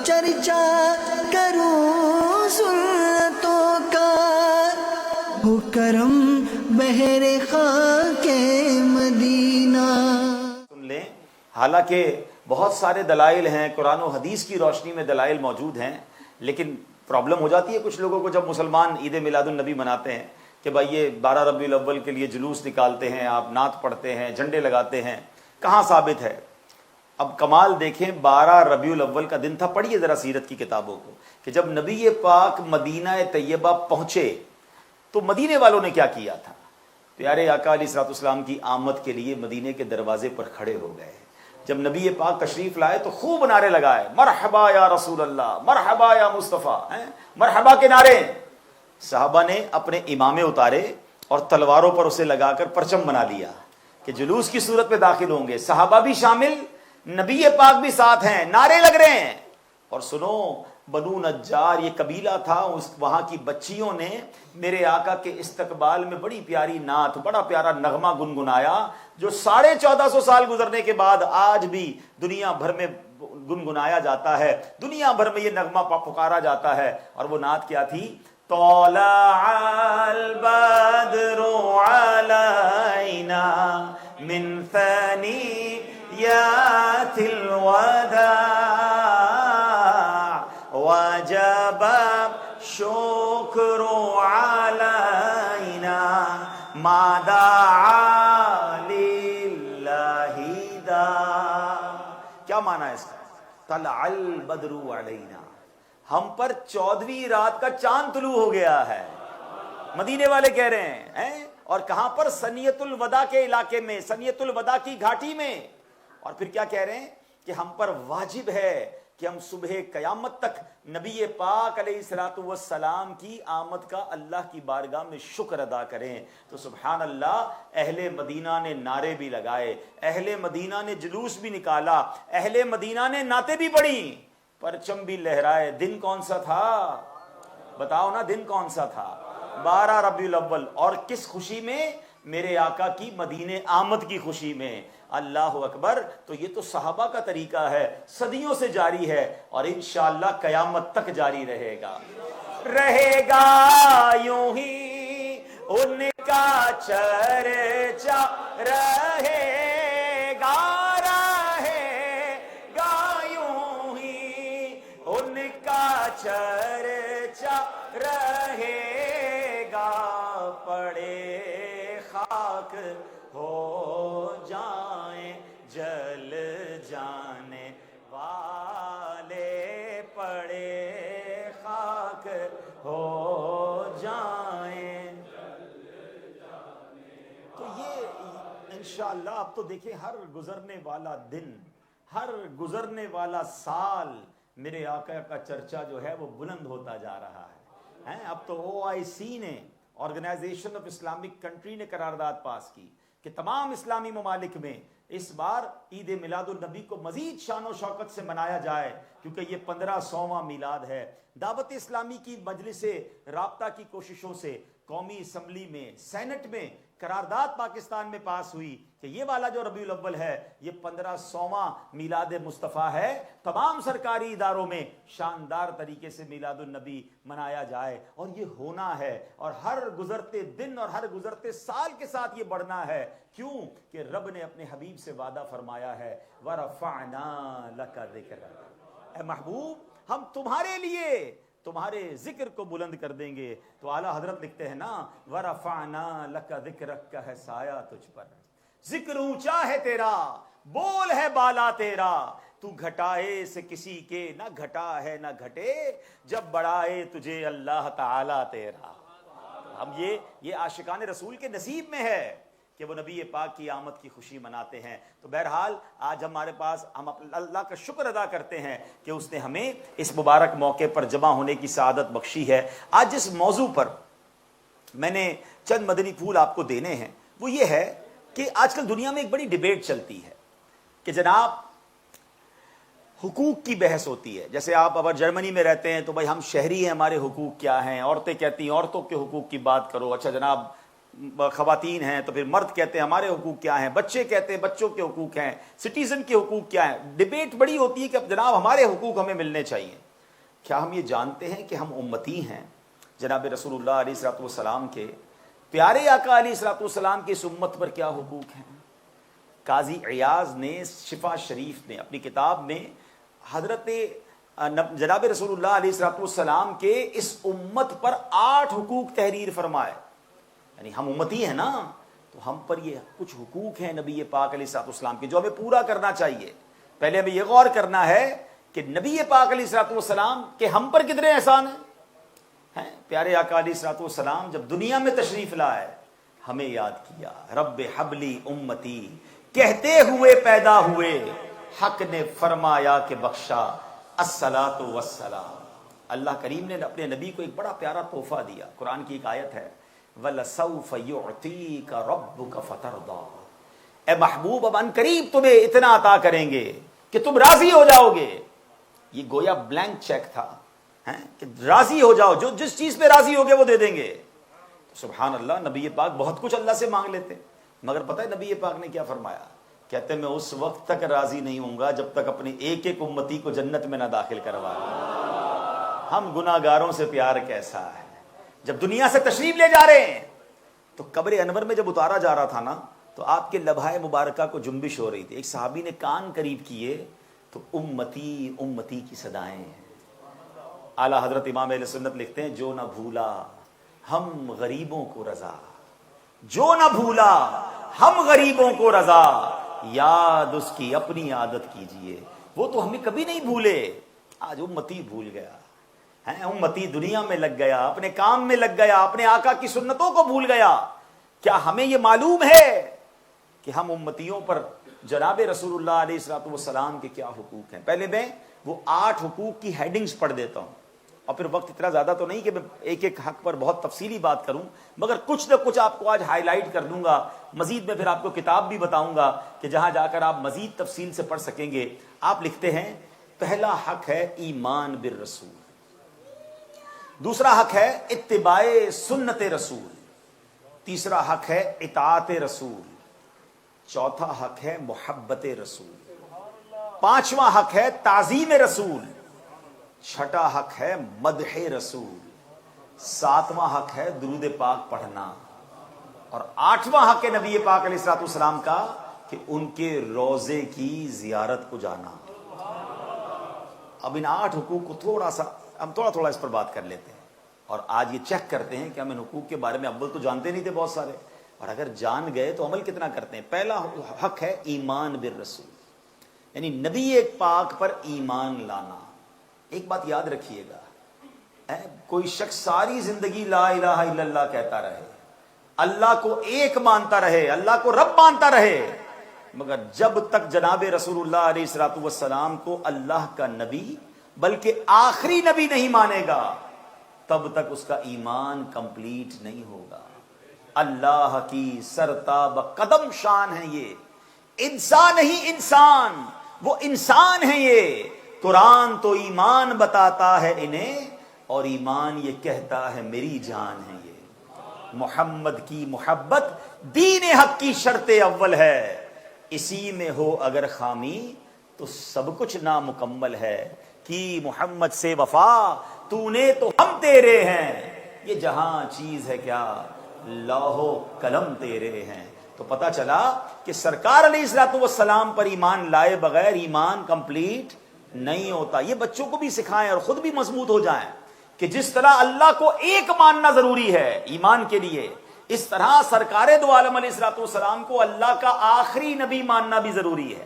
چرچا کروں سنتوں کا، ہو کرم بہر خاک مدینہ۔ سن لیں، حالانکہ بہت سارے دلائل ہیں، قرآن و حدیث کی روشنی میں دلائل موجود ہیں، لیکن پرابلم ہو جاتی ہے کچھ لوگوں کو جب مسلمان عید میلاد النبی مناتے ہیں کہ بھائی یہ 12 ربیع الاول کے لیے جلوس نکالتے ہیں، آپ نعت پڑھتے ہیں، جھنڈے لگاتے ہیں، کہاں ثابت ہے؟ اب کمال دیکھیں، 12 ربیع الاول کا دن تھا، پڑھیے ذرا سیرت کی کتابوں کو، کہ جب نبی پاک مدینہ طیبہ پہنچے تو مدینے والوں نے کیا کیا تھا؟ پیارے آقا علیہ الصلوۃ والسلام کی آمد کے لیے مدینے کے دروازے پر کھڑے ہو گئے۔ جب نبی پاک تشریف لائے تو خوب نعرے لگائے، مرحبا یا رسول اللہ، مرحبا یا مصطفیٰ، مرحبا کے نعرے۔ صحابہ نے اپنے امامے اتارے اور تلواروں پر اسے لگا کر پرچم بنا لیا کہ جلوس کی صورت میں داخل ہوں گے، صحابہ بھی شامل، نبی پاک بھی ساتھ ہیں، نعرے لگ رہے ہیں۔ اور سنو، بنو نجار یہ قبیلہ تھا، وہاں کی بچیوں نے میرے آقا کے استقبال میں بڑی پیاری نعت، بڑا پیارا نغمہ گنگنایا، جو 1450 سال گزرنے کے بعد آج بھی دنیا بھر میں گنگنایا جاتا ہے، دنیا بھر میں یہ نغمہ پکارا جاتا ہے۔ اور وہ نعت کیا تھی؟ طلع البدر علینا من ثنیات الوداع وجب الشکر علینا ما دعا للہ داع۔ کیا معنی ہے اس کا؟ طلع البدر علینا، ہم پر 14ویں رات کا چاند طلوع ہو گیا ہے، مدینے والے کہہ رہے ہیں۔ اور کہاں پر؟ سنیت الوداع کے علاقے میں، سنیت الوداع کی گھاٹی میں۔ اور پھر کیا کہہ رہے ہیں؟ کہ ہم پر واجب ہے کہ ہم صبح قیامت تک نبی پاک علیہ الصلوۃ والسلام کی آمد کا اللہ کی بارگاہ میں شکر ادا کریں۔ تو سبحان اللہ، اہل مدینہ نے نعرے بھی لگائے، اہل مدینہ نے جلوس بھی نکالا، اہل مدینہ نے نعتیں بھی پڑھی، پرچم بھی لہرائے۔ دن کون سا تھا؟ بتاؤ نا، دن کون سا تھا؟ 12 ربیع الاول۔ اور کس خوشی میں؟ میرے آقا کی مدینے آمد کی خوشی میں۔ اللہ اکبر۔ تو یہ تو صحابہ کا طریقہ ہے، صدیوں سے جاری ہے، اور انشاءاللہ قیامت تک جاری رہے گا، رہے گا یوں ہی ان کا چرچا، رہے گا یوں ہی ان کا چرچا، رہے گا پڑے خاک ہو جائیں جل جانے والے، پڑے خاک ہو جائیں۔ تو یہ انشاءاللہ اب تو دیکھیں، ہر گزرنے والا دن، ہر گزرنے والا سال میرے آقا کا چرچا جو ہے وہ بلند ہوتا جا رہا ہے۔ اب تو OIC نے، آرگنائزیشن آف اسلامک کنٹری نے قرارداد پاس کی کہ تمام اسلامی ممالک میں اس بار عید میلاد النبی کو مزید شان و شوکت سے منایا جائے، کیونکہ یہ 1500واں میلاد ہے۔ دعوت اسلامی کی مجلس رابطہ کی کوششوں سے قومی اسمبلی میں، سینٹ میں قرارداد پاکستان میں پاس ہوئی کہ یہ والا جو ربیع الاول ہے یہ 1500واں میلاد مصطفیٰ ہے، تمام سرکاری اداروں میں شاندار طریقے سے میلاد النبی منایا جائے، اور یہ ہونا ہے، اور ہر گزرتے دن اور ہر گزرتے سال کے ساتھ یہ بڑھنا ہے۔ کیوں؟ کہ رب نے اپنے حبیب سے وعدہ فرمایا ہے، وَرَفَعْنَا لَكَ ذِكْرَكَ، اے محبوب ہم تمہارے لیے تمہارے ذکر کو بلند کر دیں گے۔ تو اعلیٰ حضرت لکھتے ہیں نا، وَرَفَعْنَا لَكَ ذِكْرَكَ کا ہے سایہ تجھ پر، ذکر اونچا ہے تیرا، بول ہے بالا تیرا، تو گھٹائے سے کسی کے نہ گھٹا ہے نہ گھٹے، جب بڑھائے تجھے اللہ تعالیٰ تیرا۔ ہم یہ عاشقان رسول کے نصیب میں ہے کہ وہ نبی پاک کی آمد کی خوشی مناتے ہیں۔ تو بہرحال آج ہمارے پاس، ہم اللہ کا شکر ادا کرتے ہیں کہ اس نے ہمیں اس مبارک موقع پر جمع ہونے کی سعادت بخشی ہے۔ آج جس موضوع پر میں نے چند مدنی پھول آپ کو دینے ہیں وہ یہ ہے کہ آج کل دنیا میں ایک بڑی ڈیبیٹ چلتی ہے کہ جناب حقوق کی بحث ہوتی ہے۔ جیسے آپ اگر جرمنی میں رہتے ہیں تو بھائی ہم شہری ہیں، ہمارے حقوق کیا ہیں، عورتیں کہتی ہیں عورتوں کے حقوق کی بات کرو، اچھا جناب خواتین ہیں تو پھر مرد کہتے ہیں ہمارے حقوق کیا ہیں، بچے کہتے ہیں بچوں کے حقوق ہیں، سٹیزن کے حقوق کیا ہیں. ڈبیٹ بڑی ہوتی ہے کہ اب جناب ہمارے حقوق ہمیں ملنے چاہیے. کیا ہم یہ جانتے ہیں کہ ہم امتی ہیں جناب رسول اللہ علیہ الصلوۃ والسلام کے؟ پیارے آقا علیہ الصلوۃ والسلام کی اس امت پر کیا حقوق ہیں؟ قاضی عیاض نے شفا شریف نے اپنی کتاب میں حضرت جناب رسول اللہ علیہ الصلوۃ والسلام کے اس امت پر 8 حقوق تحریر فرمائے. یعنی ہم امتی ہیں نا، تو ہم پر یہ کچھ حقوق ہیں نبی پاک علیہ الصلوۃ والسلام کے جو ہمیں پورا کرنا چاہیے. پہلے ہمیں یہ غور کرنا ہے کہ نبی پاک علیہ الصلوۃ والسلام کے ہم پر کتنے احسان ہیں. پیارے آقا علیہ الصلوۃ والسلام جب دنیا میں تشریف لائے ہمیں یاد کیا، رب حبلی امتی کہتے ہوئے پیدا ہوئے، حق نے فرمایا کہ بخشا الصلاۃ والسلام. اللہ کریم نے اپنے نبی کو ایک بڑا پیارا تحفہ دیا. قرآن کی ایک آیت ہے وَلَسَوْفَ يُعْطِيكَ رَبُّكَ فَتَرْضَىٰ، اے محبوب اب ان قریب تمہیں اتنا عطا کریں گے کہ تم راضی ہو جاؤ گے. یہ گویا بلینک چیک تھا کہ راضی ہو جاؤ، جو جس چیز پہ راضی ہوگے وہ دے دیں گے. سبحان اللہ، نبی پاک بہت کچھ اللہ سے مانگ لیتے، مگر پتہ ہے نبی پاک نے کیا فرمایا؟ کہتے ہیں میں اس وقت تک راضی نہیں ہوں گا جب تک اپنی ایک ایک امتی کو جنت میں نہ داخل کروا. ہم گناہ گاروں سے پیار کیسا ہے. جب دنیا سے تشریف لے جا رہے ہیں تو قبر انور میں جب اتارا جا رہا تھا نا، تو آپ کے لبھائے مبارکہ کو جنبش ہو رہی تھی. ایک صحابی نے کان قریب کیے تو امتی امتی کی صدائیں ہیں. اعلیٰ حضرت امام اہل سنت لکھتے ہیں جو نہ بھولا ہم غریبوں کو رضا، جو نہ بھولا ہم غریبوں کو رضا، یاد اس کی اپنی عادت کیجئے. وہ تو ہمیں کبھی نہیں بھولے، آج امتی بھول گیا ہے. امتی دنیا میں لگ گیا، اپنے کام میں لگ گیا، اپنے آقا کی سنتوں کو بھول گیا. کیا ہمیں یہ معلوم ہے کہ ہم امتیوں پر جناب رسول اللہ علیہ الصلوۃ والسلام کے کیا حقوق ہیں؟ پہلے میں وہ 8 حقوق کی ہیڈنگز پڑھ دیتا ہوں، اور پھر وقت اتنا زیادہ تو نہیں کہ میں ایک ایک حق پر بہت تفصیلی بات کروں، مگر کچھ نہ کچھ آپ کو آج ہائی لائٹ کر دوں گا. مزید میں پھر آپ کو کتاب بھی بتاؤں گا کہ جہاں جا کر آپ مزید تفصیل سے پڑھ سکیں گے. آپ لکھتے ہیں پہلا حق ہے ایمان بالرسول، دوسرا حق ہے اتباع سنت رسول، تیسرا حق ہے اطاعت رسول، چوتھا حق ہے محبت رسول، پانچواں حق ہے تعظیم رسول، چھٹا حق ہے مدح رسول، ساتواں حق ہے درود پاک پڑھنا، اور آٹھواں حق ہے نبی پاک علیہ الصلوۃ والسلام کا کہ ان کے روضے کی زیارت کو جانا. اب ان 8 حقوق کو ہم تھوڑا تھوڑا اس پر بات کر لیتے ہیں، اور آج یہ چیک کرتے ہیں کہ ہم ان حقوق کے بارے میں اول تو جانتے نہیں تھے بہت سارے، اور اگر جان گئے تو عمل کتنا کرتے ہیں. پہلا حق ہے ایمان بالرسول، یعنی نبی ایک پاک پر ایمان لانا. ایک بات یاد رکھیے گا، کوئی شخص ساری زندگی لا الہ الا اللہ کہتا رہے، اللہ کو ایک مانتا رہے، اللہ کو رب مانتا رہے، مگر جب تک جناب رسول اللہ علیہ الصلوۃ والسلام کو اللہ کا نبی بلکہ آخری نبی نہیں مانے گا، تب تک اس کا ایمان کمپلیٹ نہیں ہوگا. اللہ کی سرتاب قدم شان ہے یہ، انسان ہی انسان، وہ انسان ہے یہ. قرآن تو ایمان بتاتا ہے انہیں، اور ایمان یہ کہتا ہے میری جان ہے یہ. محمد کی محبت دین حق کی شرط اول ہے، اسی میں ہو اگر خامی تو سب کچھ نامکمل ہے. کی محمد سے وفا تو نے تو ہم تیرے ہیں، یہ جہاں چیز ہے کیا لوح و قلم تیرے ہیں. تو پتہ چلا کہ سرکار علیہ الصلوۃ والسلام پر ایمان لائے بغیر ایمان کمپلیٹ نہیں ہوتا. یہ بچوں کو بھی سکھائیں اور خود بھی مضبوط ہو جائیں کہ جس طرح اللہ کو ایک ماننا ضروری ہے ایمان کے لیے، اس طرح سرکار دو عالم علیہ الصلوۃ والسلام کو اللہ کا آخری نبی ماننا بھی ضروری ہے.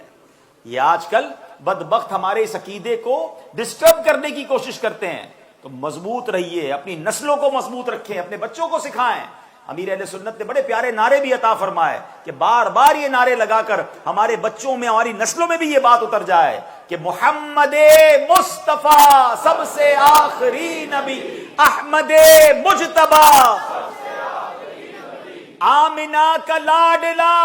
یہ آج کل بدبخت ہمارے اس عقیدے کو ڈسٹرب کرنے کی کوشش کرتے ہیں. تو مضبوط رہیے، اپنی نسلوں کو مضبوط رکھیں، اپنے بچوں کو سکھائیں. امیر اہل سنت نے بڑے پیارے نعرے بھی عطا فرمائے کہ بار بار یہ نعرے لگا کر ہمارے بچوں میں، ہماری نسلوں میں بھی یہ بات اتر جائے کہ محمد مصطفیٰ سب سے آخری نبی، احمد مجتبی آمنہ کا لاڈلا،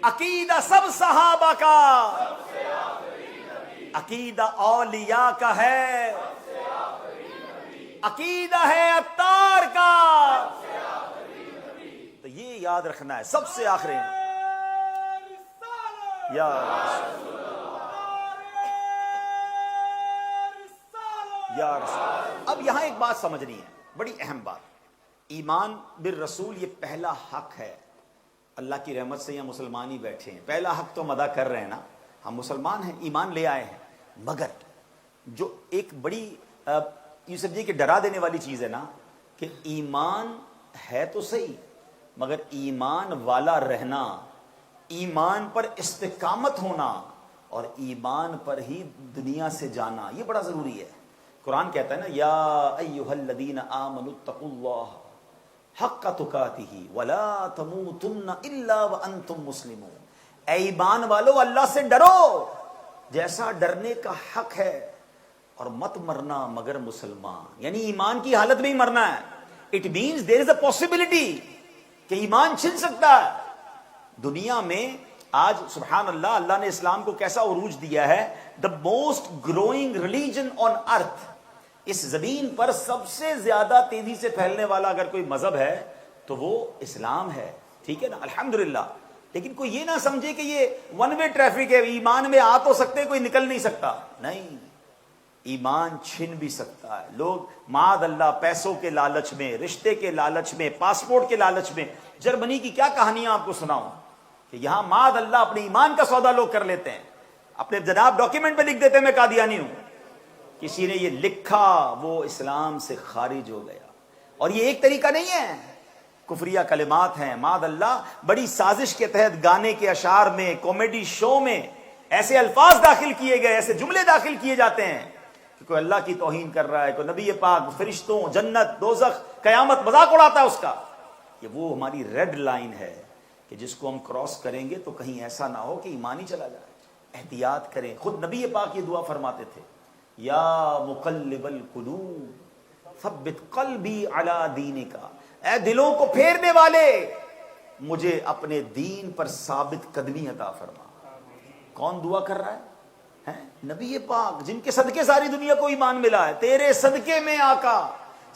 عقیدہ سب صحابہ کا، عقیدہ اولیاء کا ہے، عقیدہ ہے عطار کا، یاد رکھنا ہے سب سے آخری یا رسول۔ اب یہاں ایک بات سمجھنی ہے، بڑی اہم بات، ایمان بالرسول یہ پہلا حق ہے۔ اللہ کی رحمت سے یہاں مسلمان ہی بیٹھے ہیں، پہلا حق تو ہم ادا کر رہے ہیں نا، ہم مسلمان ہیں، ایمان لے آئے ہیں، مگر جو ایک بڑی یہ سمجھیے کہ ڈرا دینے والی چیز ہے نا کہ ایمان ہے تو صحیح، مگر ایمان والا رہنا، ایمان پر استقامت ہونا اور ایمان پر ہی دنیا سے جانا، یہ بڑا ضروری ہے۔ قرآن کہتا ہے نا یا ایھا الذین آمنوا اتقوا اللہ حق تقاتہ ولا تموتن الا وانتم مسلمون، اے ایمان والو اللہ سے ڈرو جیسا ڈرنے کا حق ہے، اور مت مرنا مگر مسلمان، یعنی ایمان کی حالت میں ہی مرنا ہے۔ It means there is a possibility کہ ایمان چھن سکتا ہے۔ دنیا میں آج سبحان اللہ، اللہ نے اسلام کو کیسا عروج دیا ہے، the most growing religion on earth, اس زمین پر سب سے زیادہ تیزی سے پھیلنے والا اگر کوئی مذہب ہے تو وہ اسلام ہے، ٹھیک ہے نا، الحمدللہ۔ لیکن کوئی یہ نہ سمجھے کہ یہ ون وے ٹریفک ہے، ایمان میں آ تو سکتے کوئی نکل نہیں سکتا، نہیں، ایمان چھن بھی سکتا ہے۔ لوگ معاذ اللہ پیسوں کے لالچ میں، رشتے کے لالچ میں، پاسپورٹ کے لالچ میں، جرمنی کی کیا کہانیاں آپ کو سناؤں کہ یہاں معاذ اللہ اپنے ایمان کا سودا لوگ کر لیتے ہیں، اپنے جناب ڈاکیومنٹ پہ لکھ دیتے ہیں میں قادیانی ہوں، کسی نے یہ لکھا وہ اسلام سے خارج ہو گیا۔ اور یہ ایک طریقہ نہیں ہے، کفریہ کلمات ہیں معاذ اللہ، بڑی سازش کے تحت گانے کے اشعار میں، کامیڈی شو میں ایسے الفاظ داخل کیے گئے، ایسے جملے داخل کیے جاتے ہیں کہ کوئی اللہ کی توہین کر رہا ہے، کوئی نبی پاک، فرشتوں، جنت، دوزخ، قیامت مذاق اڑاتا ہے اس کا۔ یہ وہ ہماری ریڈ لائن ہے کہ جس کو ہم کراس کریں گے تو کہیں ایسا نہ ہو کہ ایمان ہی چلا جائے۔ احتیاط کریں، خود نبی پاک یہ دعا فرماتے تھے، یا مقلب القلوب ثبت قلبی علی دینک، اے دلوں کو پھیرنے والے مجھے اپنے دین پر ثابت قدمی عطا فرما۔ کون دعا کر رہا ہے؟ نبی پاک، جن کے صدقے ساری دنیا کو ایمان ملا ہے، تیرے صدقے میں آقا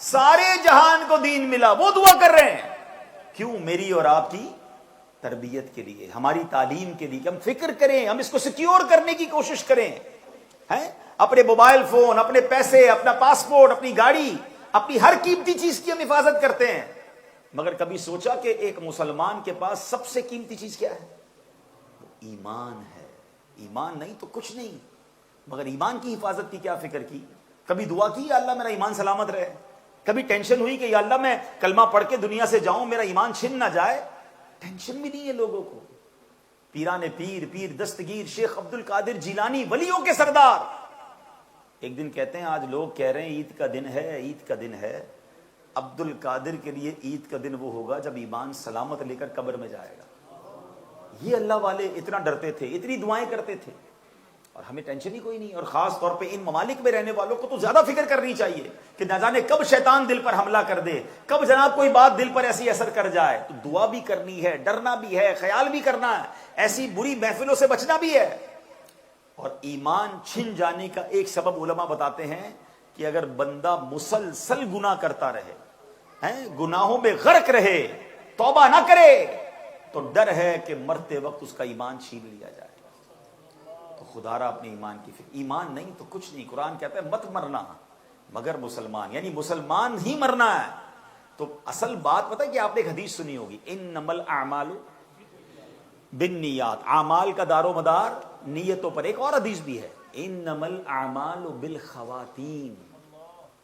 سارے جہان کو دین ملا، وہ دعا کر رہے ہیں۔ کیوں؟ میری اور آپ کی تربیت کے لیے، ہماری تعلیم کے لیے، کہ ہم فکر کریں، ہم اس کو سیکیور کرنے کی کوشش کریں، اپنے موبائل فون، اپنے پیسے، اپنا پاسپورٹ، اپنی گاڑی، اپنی ہر قیمتی چیز کی ہم حفاظت کرتے ہیں، مگر کبھی سوچا کہ ایک مسلمان کے پاس سب سے قیمتی چیز کیا ہے؟ وہ ایمان ہے۔ ایمان نہیں تو کچھ نہیں، مگر ایمان کی حفاظت کی کیا فکر کی؟ کبھی دعا کی یا اللہ میرا ایمان سلامت رہے؟ کبھی ٹینشن ہوئی کہ یا اللہ میں کلمہ پڑھ کے دنیا سے جاؤں، میرا ایمان چھن نہ جائے؟ ٹینشن بھی نہیں ہے لوگوں کو۔ پیران پیر، پیر دستگیر، شیخ عبد القادر جیلانی، ولیوں کے سردار، ایک دن کہتے ہیں آج لوگ کہہ رہے ہیں عید کا دن ہے، عید کا دن ہے۔ عبد القادر کے لیے عید کا دن وہ ہوگا جب ایمان سلامت لے کر قبر میں جائے گا۔ یہ اللہ والے اتنا ڈرتے تھے، اتنی دعائیں کرتے تھے، اور ہمیں ٹینشن ہی کوئی نہیں۔ اور خاص طور پہ ان ممالک میں رہنے والوں کو تو زیادہ فکر کرنی چاہیے کہ نہ جانے کب شیطان دل پر حملہ کر دے، کب جناب کوئی بات دل پر ایسی اثر کر جائے۔ تو دعا بھی کرنی ہے، ڈرنا بھی ہے، خیال بھی کرنا ہے، ایسی بری محفلوں سے بچنا بھی ہے۔ اور ایمان چھن جانے کا ایک سبب علماء بتاتے ہیں کہ اگر بندہ مسلسل گناہ کرتا رہے، گناہوں میں غرق رہے، توبہ نہ کرے، تو ڈر ہے کہ مرتے وقت اس کا ایمان چھین لیا جائے۔ تو خدا را اپنے ایمان کی فکر، ایمان نہیں تو کچھ نہیں۔ قرآن کہتا ہے مت مرنا مگر مسلمان، یعنی مسلمان ہی مرنا ہے۔ تو اصل بات پتہ ہے کہ آپ نے ایک حدیث سنی ہوگی، انما الاعمال بالنیات، اعمال کا دار و مدار نیتوں پر۔ ایک اور حدیث بھی ہے، انما الاعمال بالخواتیم،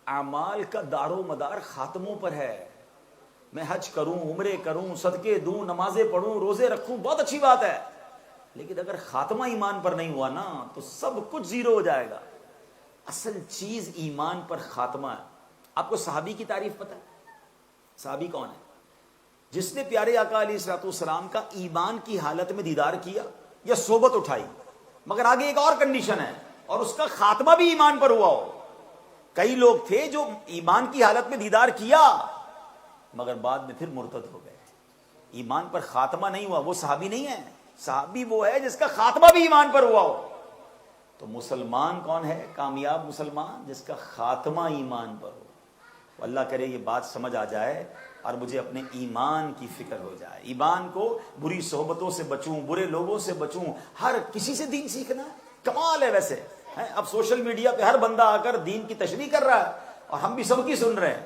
اعمال کا دار و مدار خاتموں پر ہے۔ میں حج کروں، عمرے کروں، صدقے دوں، نمازیں پڑھوں، روزے رکھوں، بہت اچھی بات ہے، لیکن اگر خاتمہ ایمان پر نہیں ہوا نا تو سب کچھ زیرو ہو جائے گا۔ اصل چیز ایمان پر خاتمہ ہے۔ آپ کو صحابی کی تعریف پتہ ہے؟ صحابی کون ہے؟ جس نے پیارے آقا علیہ الصلوۃ والسلام کا ایمان کی حالت میں دیدار کیا یا صحبت اٹھائی، مگر آگے ایک اور کنڈیشن ہے، اور اس کا خاتمہ بھی ایمان پر ہوا ہو۔ کئی لوگ تھے جو ایمان کی حالت میں دیدار کیا مگر بعد میں پھر مرتد ہو گئے، ایمان پر خاتمہ نہیں ہوا، وہ صحابی نہیں ہے۔ صحابی وہ ہے جس کا خاتمہ بھی ایمان پر ہوا ہو۔ تو مسلمان کون ہے؟ کامیاب مسلمان جس کا خاتمہ ایمان پر ہو۔ اللہ کرے یہ بات سمجھ آ جائے اور مجھے اپنے ایمان کی فکر ہو جائے. ایمان کو بری صحبتوں سے بچوں, برے لوگوں سے بچوں. ہر کسی سے دین سیکھنا ہے, کمال ہے ویسے. اب سوشل میڈیا پہ ہر بندہ آ کر دین کی تشریح کر رہا ہے اور ہم بھی سب کی سن رہے ہیں.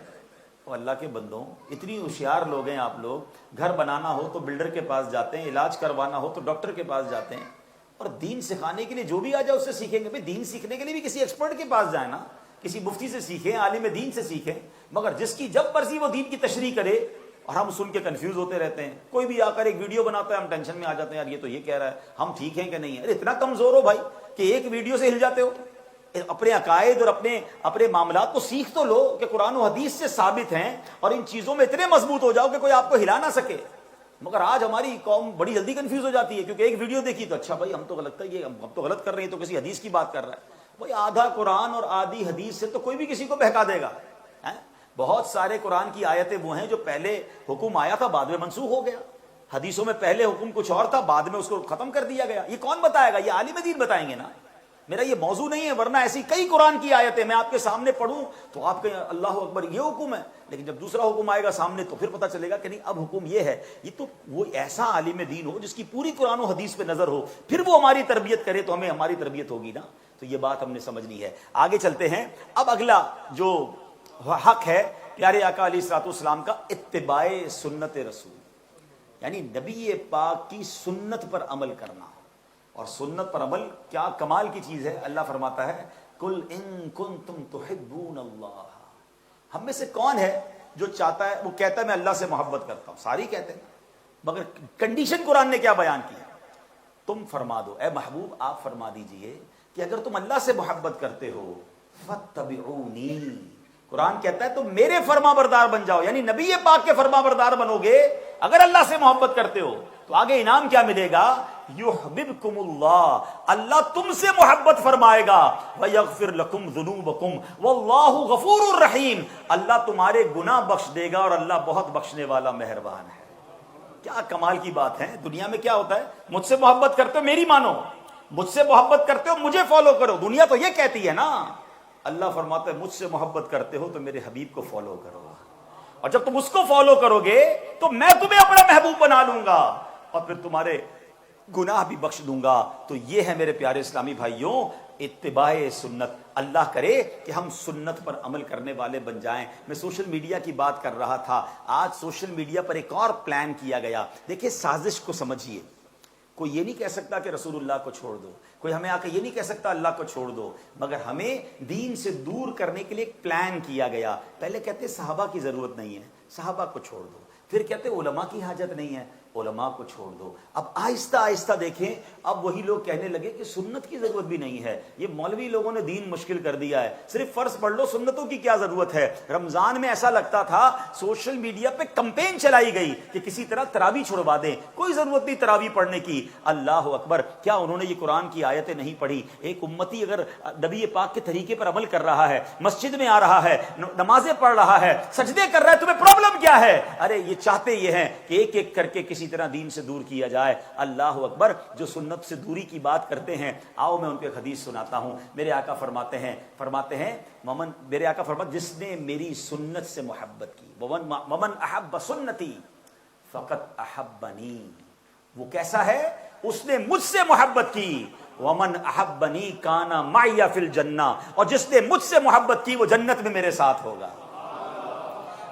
تو اللہ کے بندوں, اتنی ہوشیار لوگ ہیں آپ لوگ. گھر بنانا ہو تو بلڈر کے پاس جاتے ہیں, علاج کروانا ہو تو ڈاکٹر کے پاس جاتے ہیں, اور دین سکھانے کے لیے جو بھی آ جائے اس سے سیکھیں گے. بھائی دین سیکھنے کے لیے بھی کسی ایکسپرٹ کے پاس جائیں نا, کسی مفتی سے سیکھیں, عالم دین سے سیکھیں. مگر جس کی جب مرضی وہ دین کی تشریح کرے اور ہم سن کے کنفیوز ہوتے رہتے ہیں. کوئی بھی آ کر ایک ویڈیو بناتا ہے, ہم ٹینشن میں آ جاتے ہیں, یار یہ تو یہ کہہ رہا ہے, ہم ٹھیک ہیں کہ نہیں ہے. ارے اتنا کمزور ہو بھائی کہ ایک ویڈیو سے ہل جاتے ہو. اپنے عقائد اور اپنے معاملات کو سیکھ تو لو کہ قرآن و حدیث سے ثابت ہیں, اور ان چیزوں میں اتنے مضبوط ہو جاؤ کہ کوئی آپ کو ہلا نہ سکے. مگر آج ہماری قوم بڑی جلدی کنفیوز ہو جاتی ہے, کیونکہ ایک ویڈیو دیکھی تو اچھا بھائی ہم تو غلط ہے, یہ ہم تو غلط کر رہے ہیں, تو کسی حدیث کی بات کر رہا ہے. بھائی آدھا قرآن اور آدھی حدیث سے تو کوئی بھی کسی کو بہکا دے گا. بہت سارے قرآن کی آیتیں وہ ہیں جو پہلے حکم آیا تھا بعد میں منسوخ ہو گیا. حدیثوں میں پہلے حکم کچھ اور تھا, بعد میں اس کو ختم کر دیا گیا. یہ کون بتائے گا؟ یہ عالم دین بتائیں گے نا. میرا یہ موضوع نہیں ہے, ورنہ ایسی کئی قرآن کی آیتیں میں آپ کے سامنے پڑھوں تو آپ کے اللہ اکبر یہ حکم ہے, لیکن جب دوسرا حکم آئے گا سامنے تو پھر پتہ چلے گا کہ نہیں اب حکم یہ ہے. یہ تو وہ ایسا عالم دین ہو جس کی پوری قرآن و حدیث پہ نظر ہو, پھر وہ ہماری تربیت کرے تو ہمیں ہماری تربیت ہوگی نا. تو یہ بات ہم نے سمجھنی ہے. آگے چلتے ہیں. اب اگلا جو حق ہے پیارے آقا علیہ الصلوۃ والسلام کا, اتباع سنت رسول, یعنی نبی پاک کی سنت پر عمل کرنا. اور سنت پر عمل کیا کمال کی چیز ہے. اللہ فرماتا ہے قل ان کنتم تحبون اللہ. ہم میں سے کون ہے جو چاہتا ہے, وہ کہتا ہے میں اللہ سے محبت کرتا ہوں, ساری کہتے ہیں, مگر کنڈیشن قرآن نے کیا بیان کی؟ تم فرما دو اے محبوب, آپ فرما دیجئے کہ اگر تم اللہ سے محبت کرتے ہو فاتبعونی, قرآن کہتا ہے تم میرے فرما بردار بن جاؤ, یعنی نبی پاک کے فرما بردار بنو گے اگر اللہ سے محبت کرتے ہو. تو آگے انعام کیا ملے گا؟ یحببکم اللہ, اللہ تم سے محبت فرمائے گا. ویغفر لکم ذنوبکم واللہ غفور الرحیم, اللہ تمہارے گناہ بخش دے گا اور اللہ بہت بخشنے والا مہربان ہے. کیا کمال کی بات ہے. دنیا میں کیا ہوتا ہے, مجھ سے محبت کرتے ہو میری مانو, مجھ سے محبت کرتے ہو مجھے فالو کرو. دنیا تو یہ کہتی ہے نا. اللہ فرماتا ہے مجھ سے محبت کرتے ہو تو میرے حبیب کو فالو کرو, اور جب تم اس کو فالو کرو گے تو میں تمہیں اپنا محبوب بنا لوں گا اور پھر تمہارے گناہ بھی بخش دوں گا. تو یہ ہے میرے پیارے اسلامی بھائیوں اتباع سنت. اللہ کرے کہ ہم سنت پر عمل کرنے والے بن جائیں. میں سوشل میڈیا کی بات کر رہا تھا, آج سوشل میڈیا پر ایک اور پلان کیا گیا. دیکھیں سازش کو سمجھیے. کوئی یہ نہیں کہہ سکتا کہ رسول اللہ کو چھوڑ دو, کوئی ہمیں آ کے یہ نہیں کہہ سکتا اللہ کو چھوڑ دو, مگر ہمیں دین سے دور کرنے کے لیے ایک پلان کیا گیا. پہلے کہتے صحابہ کی ضرورت نہیں ہے, صحابہ کو چھوڑ دو. پھر کہتے علماء کی حاجت نہیں ہے, علماء کو چھوڑ دو. اب آہستہ آہستہ دیکھیں اب وہی لوگ کہنے لگے کہ سنت کی ضرورت بھی نہیں ہے. یہ مولوی لوگوں نے دین مشکل کر دیا ہے, صرف فرض پڑھ لو, سنتوں کی کیا ضرورت ہے. رمضان میں ایسا لگتا تھا سوشل میڈیا پہ کمپین چلائی گئی کہ کسی طرح تراویح چھڑوا دیں, کوئی ضرورت نہیں تراویح پڑھنے کی. اللہ اکبر, کیا انہوں نے یہ قرآن کی آیتیں نہیں پڑھی؟ ایک امتی اگر نبی پاک کے طریقے پر عمل کر رہا ہے, مسجد میں آ رہا ہے, نمازیں پڑھ رہا ہے, سجدے کر رہا ہے, تمہیں پرابلم کیا ہے؟ ارے یہ چاہتے یہ ہیں کہ ایک ایک کر کے کسی طرح دین سے دور کیا جائے. اللہ اکبر, جو سنت سے دوری کی بات کرتے ہیں, آؤ میں ان کو ایک حدیث سناتا ہوں. میرے آقا فرماتے ہیں میرے آقا فرماتے جس نے میری سنت سے محبت کی, ومن احب سنتی فقط احبنی, وہ کیسا ہے؟ اس نے مجھ سے محبت کی. ومن احبنی کان معی فی الجنہ, اور جس نے مجھ سے محبت کی وہ جنت میں میرے ساتھ ہوگا.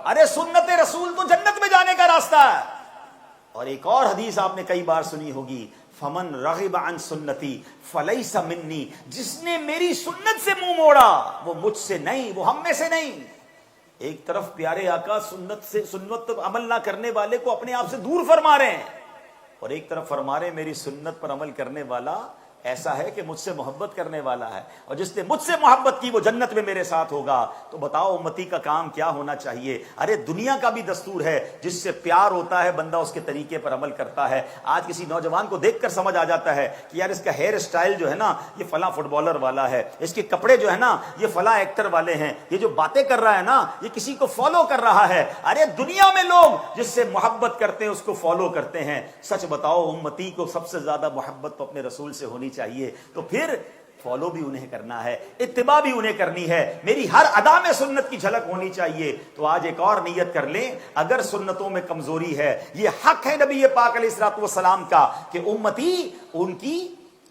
ارے سنت رسول تو جنت میں جانے کا راستہ ہے. اور ایک اور حدیث آپ نے کئی بار سنی ہوگی, فمن رغب عن سنتی فلیس منی, جس نے میری سنت سے منہ موڑا وہ مجھ سے نہیں, وہ ہم میں سے نہیں. ایک طرف پیارے آقا سنت عمل نہ کرنے والے کو اپنے آپ سے دور فرما رہے ہیں, اور ایک طرف فرما رہے ہیں میری سنت پر عمل کرنے والا ایسا ہے کہ مجھ سے محبت کرنے والا ہے, اور جس نے مجھ سے محبت کی وہ جنت میں میرے ساتھ ہوگا. تو بتاؤ امتی کا کام کیا ہونا چاہیے؟ ارے دنیا کا بھی دستور ہے, جس سے پیار ہوتا ہے بندہ اس کے طریقے پر عمل کرتا ہے. آج کسی نوجوان کو دیکھ کر سمجھ آ جاتا ہے کہ یار اس کا ہیئر اسٹائل جو ہے نا یہ فلاں فٹ بالر والا ہے, اس کے کپڑے جو ہے نا یہ فلاں ایکٹر والے ہیں, یہ جو باتیں کر رہا ہے نا یہ کسی کو فالو کر رہا ہے. ارے دنیا میں لوگ جس سے محبت کرتے ہیں اس کو فالو کرتے ہیں. سچ بتاؤ امتی کو سب سے زیادہ محبت تو اپنے رسول سے ہونی چاہیے. تو پھر فالو بھی انہیں کرنا ہے, اتباع بھی انہیں کرنی ہے, میری ہر ادا میں سنت کی جھلک ہونی چاہیے. تو آج ایک اور نیت کر لیں, اگر سنتوں میں کمزوری ہے, یہ حق ہے نبی پاک علیہ الصلوۃ والسلام کا کہ امتی ان کی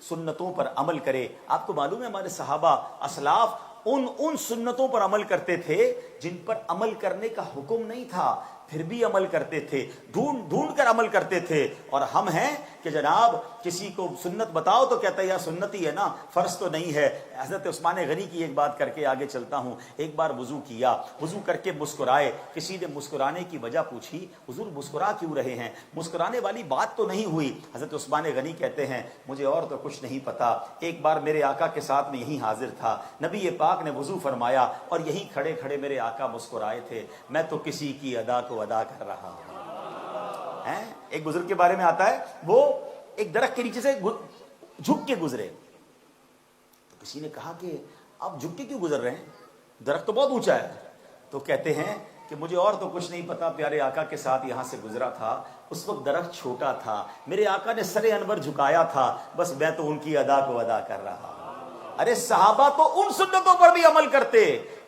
سنتوں پر عمل کرے. آپ کو معلوم ہے ہمارے صحابہ اسلاف ان سنتوں پر عمل کرتے تھے جن پر عمل کرنے کا حکم نہیں تھا, پھر بھی عمل کرتے تھے, ڈھونڈ ڈھونڈ کر عمل کرتے تھے. اور ہم ہیں کہ جناب کسی کو سنت بتاؤ تو کہتا ہے یا سنتی ہے نا, فرض تو نہیں ہے. حضرت عثمان غنی کی ایک بات کر کے آگے چلتا ہوں. ایک بار وضو کیا, وضو کر کے مسکرائے, کسی نے مسکرانے کی وجہ پوچھی, حضور مسکرا کیوں رہے ہیں, مسکرانے والی بات تو نہیں ہوئی. حضرت عثمان غنی کہتے ہیں مجھے اور تو کچھ نہیں پتا, ایک بار میرے آقا کے ساتھ میں یہیں حاضر تھا, نبی پاک نے وضو فرمایا اور یہیں کھڑے کھڑے میرے آقا مسکرائے تھے, میں تو کسی کی ادا کو ادا کر رہا ہوں. ایک بزرگ کے بارے میں آتا ہے, وہ ایک درخت کے نیچے سے جھک کے گزرے. تو کسی نے کہا کہ آپ جھک کے کیوں گزر رہے ہیں, درخت تو بہت اونچا ہے. تو کہتے ہیں کہ مجھے اور تو کچھ نہیں پتا, پیارے آقا کے ساتھ یہاں سے گزرا تھا, اس وقت درخت چھوٹا تھا, میرے آقا نے سر انور جھکایا تھا, بس میں تو ان کی ادا کو ادا کر رہا ہوں. ارے صحابہ تو ان سنتوں پر بھی عمل کرتے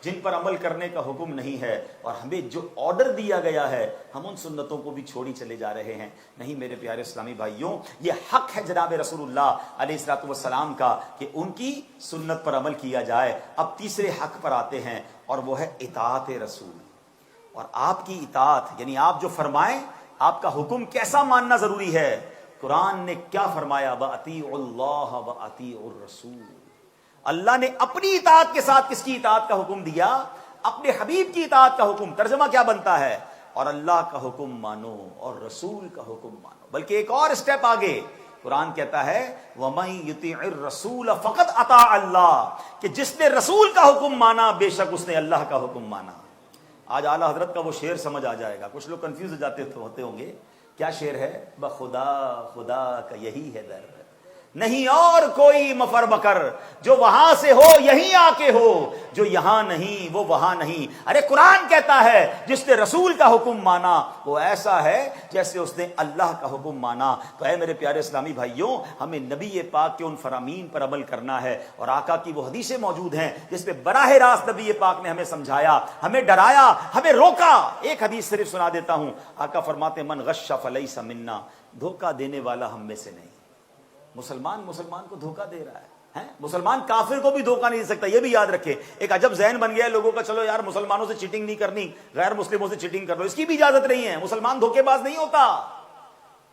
جن پر عمل کرنے کا حکم نہیں ہے, اور ہمیں جو آرڈر دیا گیا ہے ہم ان سنتوں کو بھی چھوڑی چلے جا رہے ہیں. نہیں میرے پیارے اسلامی بھائیوں, یہ حق ہے جناب رسول اللہ علیہ الصلوۃ والسلام کا کہ ان کی سنت پر عمل کیا جائے. اب تیسرے حق پر آتے ہیں اور وہ ہے اطاعت رسول. اور آپ کی اطاعت یعنی آپ جو فرمائیں, آپ کا حکم کیسا ماننا ضروری ہے. قرآن نے کیا فرمایا, وَأَطِیعُوا اللَّهَ وَأَطِیعُوا الرَّسُولَ. اللہ نے اپنی اطاعت کے ساتھ کس کی اطاعت کا حکم دیا, اپنے حبیب کی اطاعت کا حکم. ترجمہ کیا بنتا ہے, اور اللہ کا حکم مانو اور رسول کا حکم مانو. بلکہ ایک اور سٹیپ آگے قرآن کہتا ہے وَمَن يُطِعِ الرَّسُولَ فَقَدْ أَطَاعَ اللَّهَ, کہ جس نے رسول کا حکم مانا بے شک اس نے اللہ کا حکم مانا. آج اعلیٰ حضرت کا وہ شعر سمجھ آ جائے گا. کچھ لوگ کنفیوز ہو جاتے ہوتے ہوں گے, کیا شعر ہے, بخدا خدا کا یہی ہے در, نہیں اور کوئی مفر بکر, جو وہاں سے ہو یہیں آ کے ہو, جو یہاں نہیں وہ وہاں نہیں. ارے قرآن کہتا ہے جس نے رسول کا حکم مانا وہ ایسا ہے جیسے اس نے اللہ کا حکم مانا. تو اے میرے پیارے اسلامی بھائیوں, ہمیں نبی پاک کے ان فرامین پر عمل کرنا ہے. اور آقا کی وہ حدیثیں موجود ہیں جس پہ براہ راست نبی پاک نے ہمیں سمجھایا, ہمیں ڈرایا, ہمیں روکا. ایک حدیث صرف سنا دیتا ہوں. آقا فرماتے من غش فلیس منا, دھوکہ دینے والا ہم میں سے نہیں. مسلمان کو دھوکہ دے رہا ہے, مسلمان کافر کو بھی دھوکہ نہیں دے سکتا. یہ بھی یاد رکھے, ایک عجب ذہن بن گیا ہے لوگوں کا, چلو یار مسلمانوں سے چیٹنگ نہیں کرنی, غیر مسلموں سے چیٹنگ کر لو, اس کی بھی اجازت نہیں ہے. مسلمان دھوکے باز نہیں ہوتا.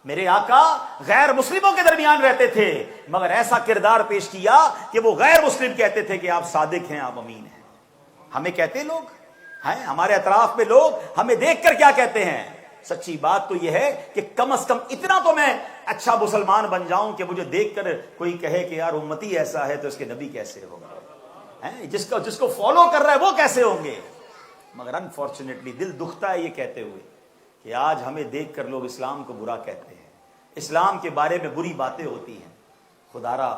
میرے آقا غیر مسلموں کے درمیان رہتے تھے مگر ایسا کردار پیش کیا کہ وہ غیر مسلم کہتے تھے کہ آپ صادق ہیں, آپ امین ہیں. ہمیں کہتے لوگ ہیں, ہمارے اطراف میں لوگ ہمیں دیکھ کر کیا کہتے ہیں, سچی بات تو یہ ہے کہ کم از کم اتنا تو میں اچھا مسلمان بن جاؤں کہ مجھے دیکھ کر کوئی کہے کہ یار امتی ایسا ہے تو اس کے نبی کیسے ہوگا, جس کو فالو کر رہا ہے وہ کیسے ہوں گے. مگر انفارچونیٹلی دل دکھتا ہے یہ کہتے ہوئے کہ آج ہمیں دیکھ کر لوگ اسلام کو برا کہتے ہیں, اسلام کے بارے میں بری باتیں ہوتی ہیں. خدارا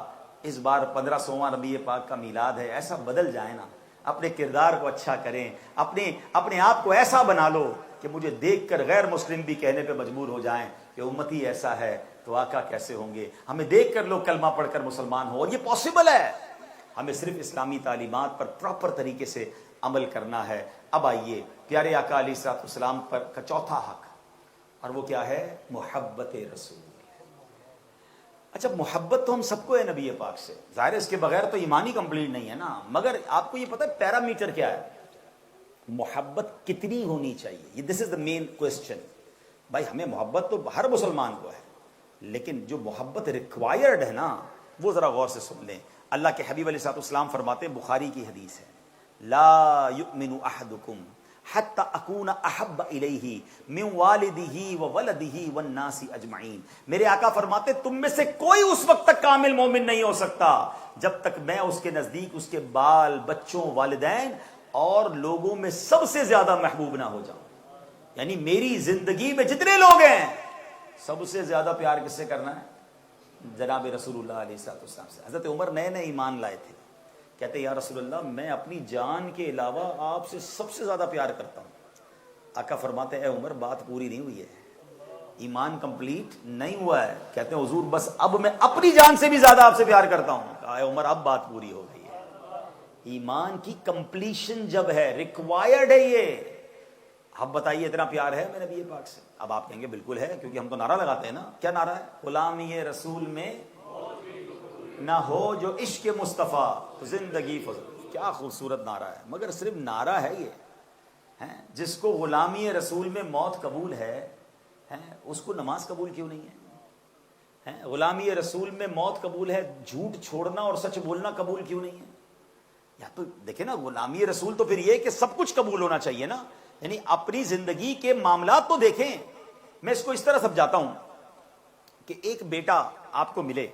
اس بار 1500واں نبی پاک کا میلاد ہے, ایسا بدل جائے نا, اپنے کردار کو اچھا کریں, اپنے آپ کو ایسا بنا لو کہ مجھے دیکھ کر غیر مسلم بھی کہنے پہ مجبور ہو جائیں کہ امتی ایسا ہے تو آقا کیسے ہوں گے. ہمیں دیکھ کر لوگ کلمہ پڑھ کر مسلمان ہو, اور یہ پاسبل ہے. ہمیں صرف اسلامی تعلیمات پر پراپر طریقے سے عمل کرنا ہے. اب آئیے پیارے آقا علیہ الصلوۃ والسلام پر کا چوتھا حق, اور وہ کیا ہے, محبت رسول. اچھا محبت تو ہم سب کو ہے نبی پاک سے, ظاہر ہے اس کے بغیر تو ایمان ہی کمپلیٹ نہیں ہے نا. مگر آپ کو یہ پتہ ہے پیرامیٹر کیا ہے, محبت کتنی ہونی چاہیے, دس از دا مین کوشچن. بھائی ہمیں محبت تو ہر مسلمان کو ہے, لیکن جو محبت ریکوائرڈ ہے نا وہ ذرا غور سے سن لیں. اللہ کے حبیب علیہ الصلوۃ والسلام فرماتے ہیں, بخاری کی حدیث ہے, لا یؤمن احدکم حتی اکون احب الیہ من والدہ وولدہ والناس اجمعین. میرے آقا فرماتے تم میں سے کوئی اس وقت تک کامل مومن نہیں ہو سکتا جب تک میں اس کے نزدیک اس کے بال بچوں والدین اور لوگوں میں سب سے زیادہ محبوب نہ ہو جاؤں. یعنی میری زندگی میں جتنے لوگ ہیں سب سے زیادہ پیار کس سے کرنا ہے, جناب رسول اللہ علیہ السلام سے. حضرت عمر نئے نئے ایمان لائے تھے, کہتے یا رسول اللہ میں اپنی جان کے علاوہ آپ سے سب سے زیادہ پیار کرتا ہوں. آقا فرماتے اے عمر بات پوری نہیں ہوئی ہے, ایمان کمپلیٹ نہیں ہوا ہے. کہتے ہیں حضور بس اب میں اپنی جان سے بھی زیادہ آپ سے پیار کرتا ہوں. کہا عمر اب بات پوری ہو گئی ہے. ایمان کی کمپلیشن جب ہے, ریکوائرڈ ہے یہ. اب بتائیے اتنا پیار ہے میرے نبی پاک سے؟ اب آپ کہیں گے بالکل ہے, کیونکہ ہم تو نعرہ لگاتے ہیں نا. کیا نعرہ ہے؟ غلامی رسول میں نہ ہو جو عشق مصطفیٰ زندگی فضل. کیا خوبصورت نعرہ ہے. مگر صرف نعرہ ہے یہ, جس کو غلامی رسول میں موت قبول ہے اس کو نماز قبول کیوں نہیں ہے؟ غلامی رسول میں موت قبول ہے, جھوٹ چھوڑنا اور سچ بولنا قبول کیوں نہیں ہے؟ یا تو دیکھیں نا, غلامی رسول تو پھر یہ کہ سب کچھ قبول ہونا چاہیے نا. یعنی اپنی زندگی کے معاملات تو دیکھیں. میں اس کو اس طرح سمجھاتا ہوں کہ ایک بیٹا آپ کو ملے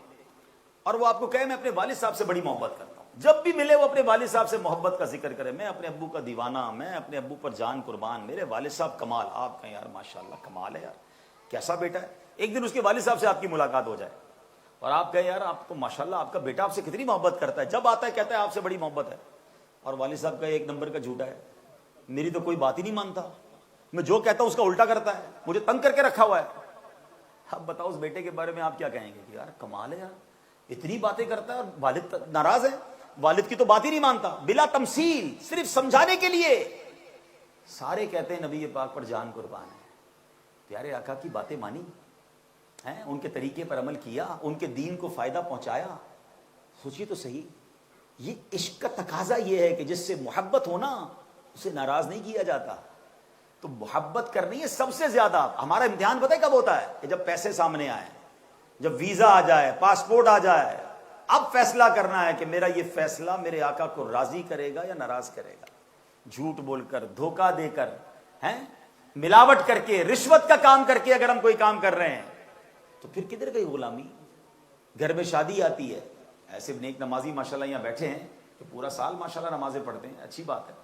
اور وہ آپ کو کہے میں اپنے والد صاحب سے بڑی محبت کرتا ہوں. جب بھی ملے وہ اپنے والد صاحب سے محبت کا ذکر کرے, میں اپنے ابو کا دیوانہ, میں اپنے ابو پر جان قربان, میرے والد صاحب کمال. آپ کہیں یار ماشاءاللہ کمال ہے یار, کیسا بیٹا ہے. ایک دن اس کے والد صاحب سے آپ کی ملاقات ہو جائے اور آپ کہیں یار آپ کو ماشاءاللہ آپ کا بیٹا آپ سے کتنی محبت کرتا ہے, جب آتا ہے کہتا ہے آپ سے بڑی محبت ہے. اور والد صاحب کا ایک نمبر کا جھوٹا ہے, میری تو کوئی بات ہی نہیں مانتا, میں جو کہتا ہوں اس کا الٹا کرتا ہے, مجھے تنگ کر کے رکھا ہوا ہے. اب بتاؤ اس بیٹے کے بارے میں آپ کیا کہیں گے کہ یار کمال ہے یار, اتنی باتیں کرتا ہے اور والد ناراض ہے, والد کی تو بات ہی نہیں مانتا, بلا تمثیل, صرف سمجھانے کے لیے. سارے کہتے ہیں نبی پاک پر جان قربان ہے. پیارے آقا کی باتیں مانی ہیں, ان کے طریقے پر عمل کیا, ان کے دین کو فائدہ پہنچایا. سوچیے تو صحیح, یہ عشق کا تقاضا یہ ہے کہ جس سے محبت ہونا اسے ناراض نہیں کیا جاتا. تو محبت کرنی ہے سب سے زیادہ. ہمارا امتحان پتہ ہے کب ہوتا ہے؟ کہ جب پیسے سامنے آئے, جب ویزا آ جائے, پاسپورٹ آ جائے, اب فیصلہ کرنا ہے کہ میرا یہ فیصلہ میرے آقا کو راضی کرے گا یا ناراض کرے گا. جھوٹ بول کر, دھوکہ دے کر, ملاوٹ کر کے, رشوت کا کام کر کے اگر ہم کوئی کام کر رہے ہیں تو پھر کدھر گئی غلامی؟ گھر میں شادی آتی ہے, ایسے نیک نمازی ماشاءاللہ یہاں بیٹھے ہیں کہ پورا سال ماشاءاللہ نمازیں پڑھتے ہیں, اچھی بات ہے,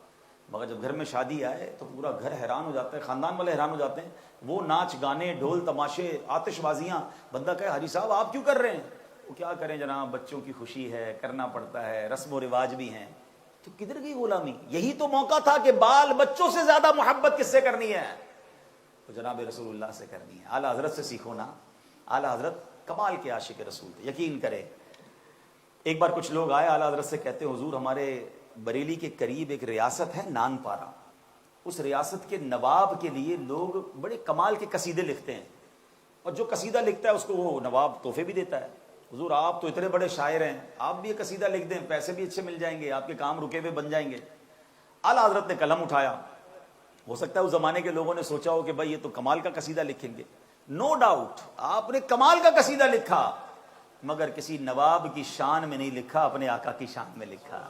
مگر جب گھر میں شادی آئے تو پورا گھر حیران ہو جاتا ہے, خاندان والے حیران ہو جاتے ہیں. وہ ناچ گانے, ڈھول تماشے, آتش بازیاں, بندہ کہے حاجی صاحب آپ کیوں کر رہے ہیں؟ وہ کیا کریں جناب, بچوں کی خوشی ہے, کرنا پڑتا ہے, رسم و رواج بھی ہیں. تو کدھر گئی غلامی؟ یہی تو موقع تھا کہ بال بچوں سے زیادہ محبت کس سے کرنی ہے؟ تو جناب رسول اللہ سے کرنی ہے. اعلیٰ حضرت سے سیکھو نا, اعلیٰ حضرت کمال کے عاشق رسول تھے, یقین کرے. ایک بار کچھ لوگ آئے اعلیٰ حضرت سے, کہتے ہیں حضور ہمارے بریلی کے قریب ایک ریاست ہے نان پارا, اس ریاست کے نواب کے لیے لوگ بڑے کمال کے قصیدے لکھتے ہیں, اور جو قصیدہ لکھتا ہے اس کو وہ نواب تحفے بھی دیتا ہے. حضور آپ تو اتنے بڑے شاعر ہیں, آپ بھی یہ قصیدہ لکھ دیں, پیسے بھی اچھے مل جائیں گے, آپ کے کام رکے ہوئے بن جائیں گے. اعلیٰ حضرت نے قلم اٹھایا. ہو سکتا ہے اس زمانے کے لوگوں نے سوچا ہو کہ بھائی یہ تو کمال کا قصیدہ لکھیں گے. نو ڈاؤٹ آپ نے کمال کا قصیدہ لکھا, مگر کسی نواب کی شان میں نہیں لکھا, اپنے آقا کی شان میں لکھا.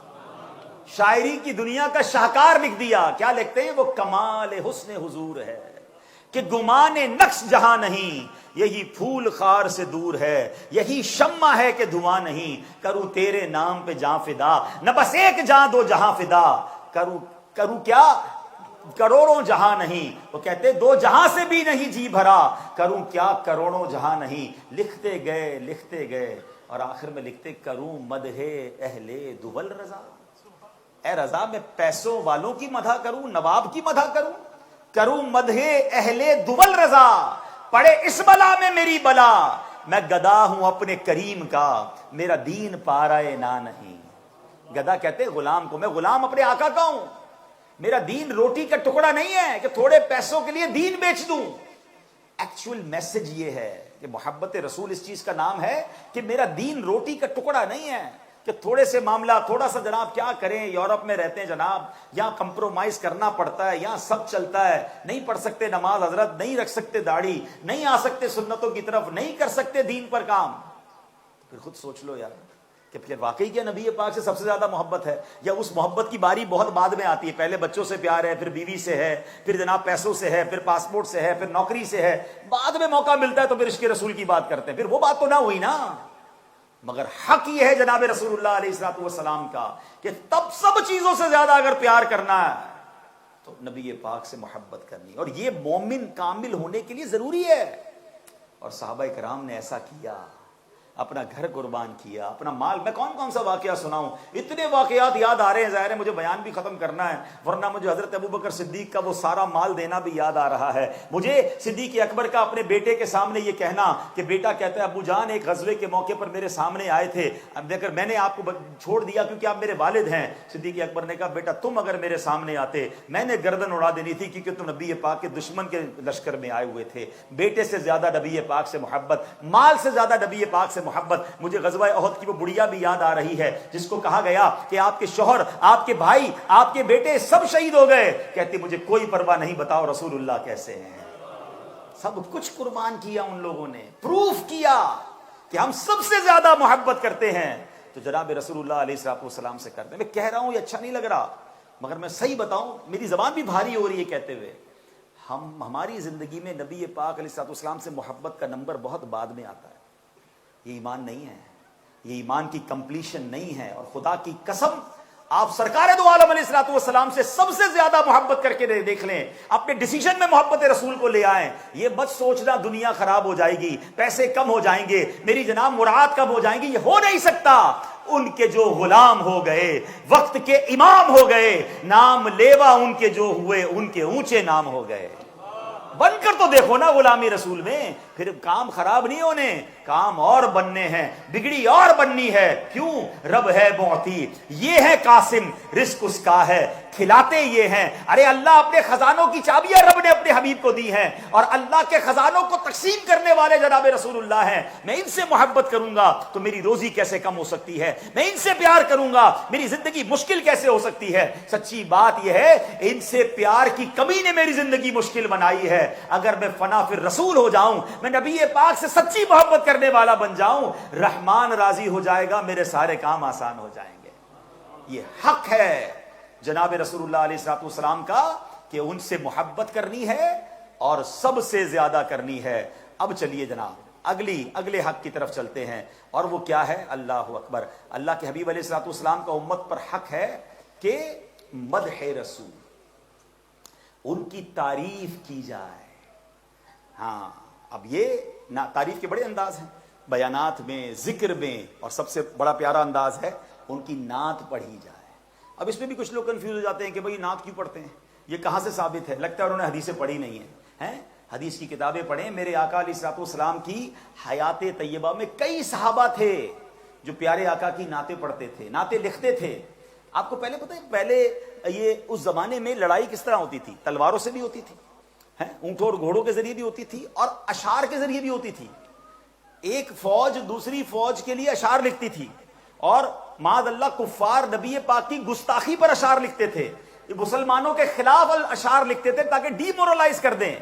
شاعری کی دنیا کا شاہکار لکھ دیا. کیا لکھتے ہیں وہ؟ کمال حسن حضور ہے کہ گمان نقش جہاں نہیں, یہی پھول خار سے دور ہے, یہی شمع ہے کہ دھواں نہیں. کروں تیرے نام پہ جاں فدا, نہ بس ایک جاں دو جہاں فدا. کروں کیا کروڑوں جہاں نہیں, وہ کہتے دو جہاں سے بھی نہیں جی بھرا. کروں کیا کروڑوں جہاں نہیں. لکھتے گئے اور آخر میں لکھتے کروں مدح اہل دول رضا. اے رضا میں پیسوں والوں کی مدح کروں, نواب کی مدح کروں مدح اہل دول رضا. پڑے اس بلا میں میری بلا, میں گدا ہوں اپنے کریم کا, میرا دین پارائے نہ نہیں. گدا کہتے غلام کو, میں غلام اپنے آقا کا ہوں, میرا دین روٹی کا ٹکڑا نہیں ہے کہ تھوڑے پیسوں کے لیے دین بیچ دوں. ایکچوئل میسج یہ ہے کہ محبت رسول اس چیز کا نام ہے کہ میرا دین روٹی کا ٹکڑا نہیں ہے کہ تھوڑے سے معاملہ, تھوڑا سا جناب کیا کریں, یورپ میں رہتے ہیں جناب, یہاں کمپرومائز کرنا پڑتا ہے, یہاں سب چلتا ہے, نہیں پڑھ سکتے نماز حضرت, نہیں رکھ سکتے داڑھی, نہیں آ سکتے سنتوں کی طرف, نہیں کر سکتے دین پر کام. پھر خود سوچ لو یار کہ پھر واقعی کیا نبی پاک سے سب سے زیادہ محبت ہے, یا اس محبت کی باری بہت بعد میں آتی ہے؟ پہلے بچوں سے پیار ہے, پھر بیوی سے ہے, پھر جناب پیسوں سے ہے, پھر پاسپورٹ سے ہے, پھر نوکری سے ہے, بعد میں موقع ملتا ہے تو پھر عشق رسول کی بات کرتے ہیں. پھر وہ بات تو نہ ہوئی نا. مگر حق یہ ہے جناب رسول اللہ علیہ الصلوۃ والسلام کا کہ تب سب چیزوں سے زیادہ اگر پیار کرنا ہے تو نبی پاک سے محبت کرنی, اور یہ مومن کامل ہونے کے لیے ضروری ہے. اور صحابہ کرام نے ایسا کیا. اپنا گھر قربان کیا، اپنا مال. میں کون کون سا واقعہ سناؤں، اتنے واقعات یاد آ رہے ہیں. ظاہر ہے مجھے بیان بھی ختم کرنا ہے، ورنہ مجھے حضرت ابوبکر صدیق کا وہ سارا مال دینا بھی یاد آ رہا ہے. مجھے صدیق اکبر کا اپنے بیٹے کے سامنے یہ کہنا کہ بیٹا کہتا ہے ابو جان ایک غزوے کے موقع پر میرے سامنے آئے تھے، اب دیکھ میں نے آپ کو چھوڑ دیا کیونکہ آپ میرے والد ہیں. صدیق اکبر نے کہا بیٹا تم اگر میرے سامنے آتے میں نے گردن اڑا دینی تھی، کیونکہ تم نبی پاک کے دشمن کے لشکر میں آئے ہوئے تھے. بیٹے سے زیادہ نبی پاک سے محبت، مال سے زیادہ نبی پاک سے محبت. مجھے غزوہ احد کی وہ بڑھیا بھی یاد آ رہی ہے جس کو کہا گیا کہ آپ کے شوہر، آپ کے بھائی، آپ کے بیٹے سب شہید ہو گئے. کہتی مجھے کوئی پرواہ نہیں، بتاؤ رسول اللہ کیسے ہیں. سب کچھ قربان کیا ان لوگوں نے، پروف کیا کہ ہم سب سے زیادہ محبت کرتے ہیں تو جناب رسول اللہ علیہ السلام سے کرتے ہیں. میں کہہ رہا ہوں یہ اچھا نہیں لگ رہا، مگر میں صحیح بتاؤں میری زبان بھی بھاری ہو رہی ہے کہتے ہوئے. ہماری زندگی میں نبی پاک علیہ السلام سے محبت کا نمبر بہت بعد میں آتا ہے. یہ ایمان نہیں ہے، یہ ایمان کی کمپلیشن نہیں ہے. اور خدا کی قسم آپ سرکار دو عالم علیہ السلام سے سب سے زیادہ محبت کر کے دیکھ لیں، اپنے ڈیسیجن میں محبت رسول کو لے آئیں. یہ مت سوچنا دنیا خراب ہو جائے گی، پیسے کم ہو جائیں گے، میری جناب مراد کم ہو جائیں گی. یہ ہو نہیں سکتا. ان کے جو غلام ہو گئے، وقت کے امام ہو گئے، نام لیوا ان کے جو ہوئے ان کے اونچے نام ہو گئے. بن کر تو دیکھو نا غلامی رسول میں، پھر کام خراب نہیں ہونے، کام اور بننے ہیں، بگڑی اور بننی ہے. کیوں؟ رب ہے معطی، یہ ہے قاسم، رزق اس کا ہے، کھلاتے یہ ہیں. ارے اللہ اپنے خزانوں کی چابیاں رب نے اپنے حبیب کو دی ہیں، اور اللہ کے خزانوں کو تقسیم کرنے والے جناب رسول اللہ ہیں. میں ان سے محبت کروں گا تو میری روزی کیسے کم ہو سکتی ہے؟ میں ان سے پیار کروں گا میری زندگی مشکل کیسے ہو سکتی ہے؟ سچی بات یہ ہے ان سے پیار کی کمی نے میری زندگی مشکل بنائی ہے. اگر میں فنا فر رسول ہو جاؤں، میں نبی پاک سے سچی محبت کرنے والا بن جاؤں، رحمان راضی ہو جائے گا، میرے سارے کام آسان ہو جائیں گے. یہ حق ہے جناب رسول اللہ علیہ السلام کا کہ ان سے محبت کرنی ہے اور سب سے زیادہ کرنی ہے. اب چلیے جناب اگلے حق کی طرف چلتے ہیں، اور وہ کیا ہے؟ اللہ اکبر. اللہ کے حبیب علیہ السلام کا امت پر حق ہے کہ مدح رسول، ان کی تعریف کی جائے. ہاں اب یہ تعریف کے بڑے انداز ہیں، بیانات میں، ذکر میں، اور سب سے بڑا پیارا انداز ہے ان کی نعت پڑھی جائے. اب اس میں بھی کچھ لوگ کنفیوز ہو جاتے ہیں کہ بھئی نعت کیوں پڑھتے ہیں، یہ کہاں سے ثابت ہے؟ لگتا ہے انہوں نے حدیثیں پڑھی نہیں ہیں. حدیث کی کتابیں پڑھیں. میرے آقا علیہ السلام کی حیات طیبہ میں کئی صحابہ تھے جو پیارے آقا کی نعتیں پڑھتے تھے، نعتیں لکھتے تھے. آپ کو پہلے پتہ ہے پہلے یہ اس زمانے میں لڑائی کس طرح ہوتی تھی؟ تلواروں سے بھی ہوتی تھی، اونٹوں اور گھوڑوں کے ذریعے بھی ہوتی تھی، اور اشعار کے ذریعے بھی ہوتی تھی. ایک فوج دوسری فوج کے لیے اشعار لکھتی تھی، اور معاذ اللہ کفار نبی پاک کی گستاخی پر اشعار لکھتے تھے. یہ مسلمانوں کے خلاف اشعار لکھتے تھے تاکہ ڈی مورلائز کر دیں.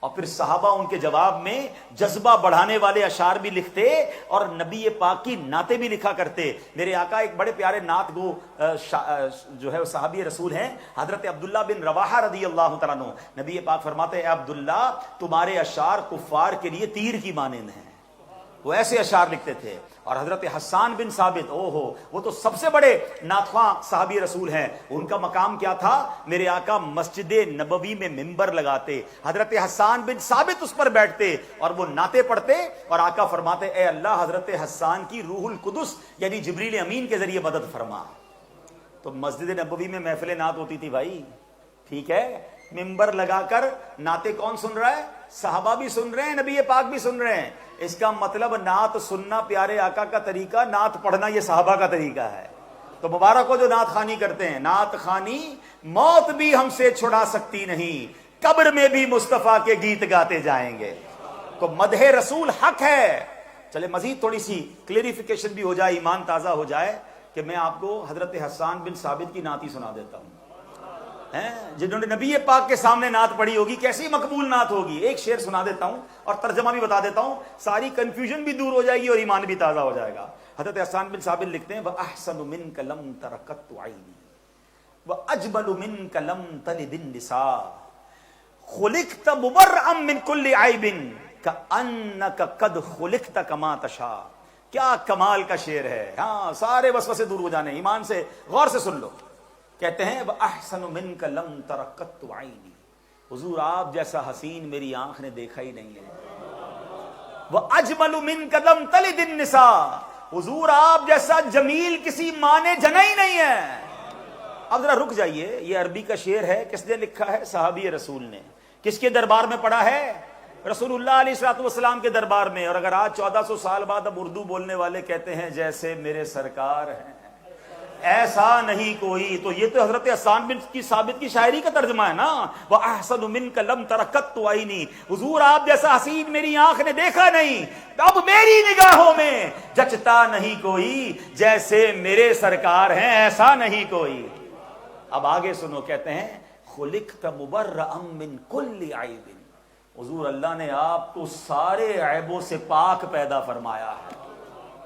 اور پھر صحابہ ان کے جواب میں جذبہ بڑھانے والے اشعار بھی لکھتے اور نبی پاک کی نعتیں بھی لکھا کرتے. میرے آقا ایک بڑے پیارے نعت گو جو ہے صحابی رسول ہیں، حضرت عبداللہ بن رواحہ رضی اللہ تعالیٰ عنہ. نبی پاک فرماتے ہیں اے عبداللہ تمہارے اشعار کفار کے لیے تیر کی مانند ہیں. وہ ایسے اشعار لکھتے تھے. اور حضرت حسان بن ثابت، وہ تو سب سے بڑے نعتخواں صحابی رسول ہیں. ان کا مقام کیا تھا؟ میرے آقا مسجد نبوی میں منبر لگاتے، حضرت حسان بن ثابت اس پر بیٹھتے اور وہ نعتیں پڑھتے، اور آقا فرماتے اے اللہ حضرت حسان کی روح القدس یعنی جبریل امین کے ذریعے مدد فرما. تو مسجد نبوی میں محفل نعت ہوتی تھی بھائی، ٹھیک ہے. منبر لگا کر نعتیں کون سن رہا ہے؟ صحابہ بھی سن رہے ہیں، نبی پاک بھی سن رہے ہیں. اس کا مطلب نعت سننا پیارے آقا کا طریقہ، نعت پڑھنا یہ صحابہ کا طریقہ ہے. تو مبارک ہو جو نعت خوانی کرتے ہیں. نعت خوانی موت بھی ہم سے چھڑا سکتی نہیں، قبر میں بھی مصطفیٰ کے گیت گاتے جائیں گے. تو مدح رسول حق ہے. چلے مزید تھوڑی سی کلیریفیکیشن بھی ہو جائے، ایمان تازہ ہو جائے، کہ میں آپ کو حضرت حسان بن ثابت کی نعت ہی سنا دیتا ہوں، جنہوں نے نبی پاک کے سامنے نعت پڑھی ہوگی. کیسی مقبول نعت ہوگی. ایک شعر سنا دیتا ہوں اور ترجمہ بھی بتا دیتا ہوں، ساری کنفیوژن بھی دور ہو جائے گی اور ایمان بھی تازہ ہو جائے گا. حضرت حسان بن ثابت لکھتے ہیں وَأَحْسَنُ مِنْكَ لَمْ تَرَكَتْ عَيْنِي وَأَجْمَلُ مِنْكَ لَمْ تَلِدِ النِّسَاءُ خُلِقْتَ مُبَرَّأً مِنْ كُلِّ عَيْبٍ كَأَنَّكَ قَدْ خُلِقْتَ كَمَا تَشَاءُ. کیا کمال کا شعر ہے. ہاں سارے وسوسے دور ہو جانے. ایمان سے غور سے سن لو. کہتے ہیں وَأَحْسَنُ مِنْكَ لَمْ تَرَكَتْ عَيْنِي، حضور آپ جیسا حسین میری آنکھ نے دیکھا ہی نہیں ہے. وَأَجْمَلُ مِنْكَ لَمْ تَلِدِ النِّسَاءُ، حضور آپ جیسا جمیل کسی ماں نے جنا ہی نہیں ہے۔ اب ذرا رک جائیے، یہ عربی کا شعر ہے، کس نے لکھا ہے؟ صحابی رسول نے۔ کس کے دربار میں پڑھا ہے؟ رسول اللہ علیہ الصلوۃ والسلام کے دربار میں۔ اور اگر آج 1400 سال بعد اب اردو بولنے والے کہتے ہیں جیسے میرے سرکار ہیں ایسا نہیں کوئی، تو یہ تو حضرت حسان بن کی ثابت کی شاعری کا ترجمہ ہے نا، وَأَحْسَنُ مِنْكَ لَمْ تَرَكَتْ عَيْنِي، حضور آپ جیسا حسین میری آنکھ نے دیکھا نہیں، اب میری نگاہوں میں جچتا نہیں کوئی، جیسے میرے سرکار ہیں ایسا نہیں کوئی۔ اب آگے سنو، کہتے ہیں خُلِقْتَ مُبَرَّأً مِّن كُلِّ عَيْبٍ، حضور اللہ نے آپ کو سارے عیبوں سے پاک پیدا فرمایا ہے۔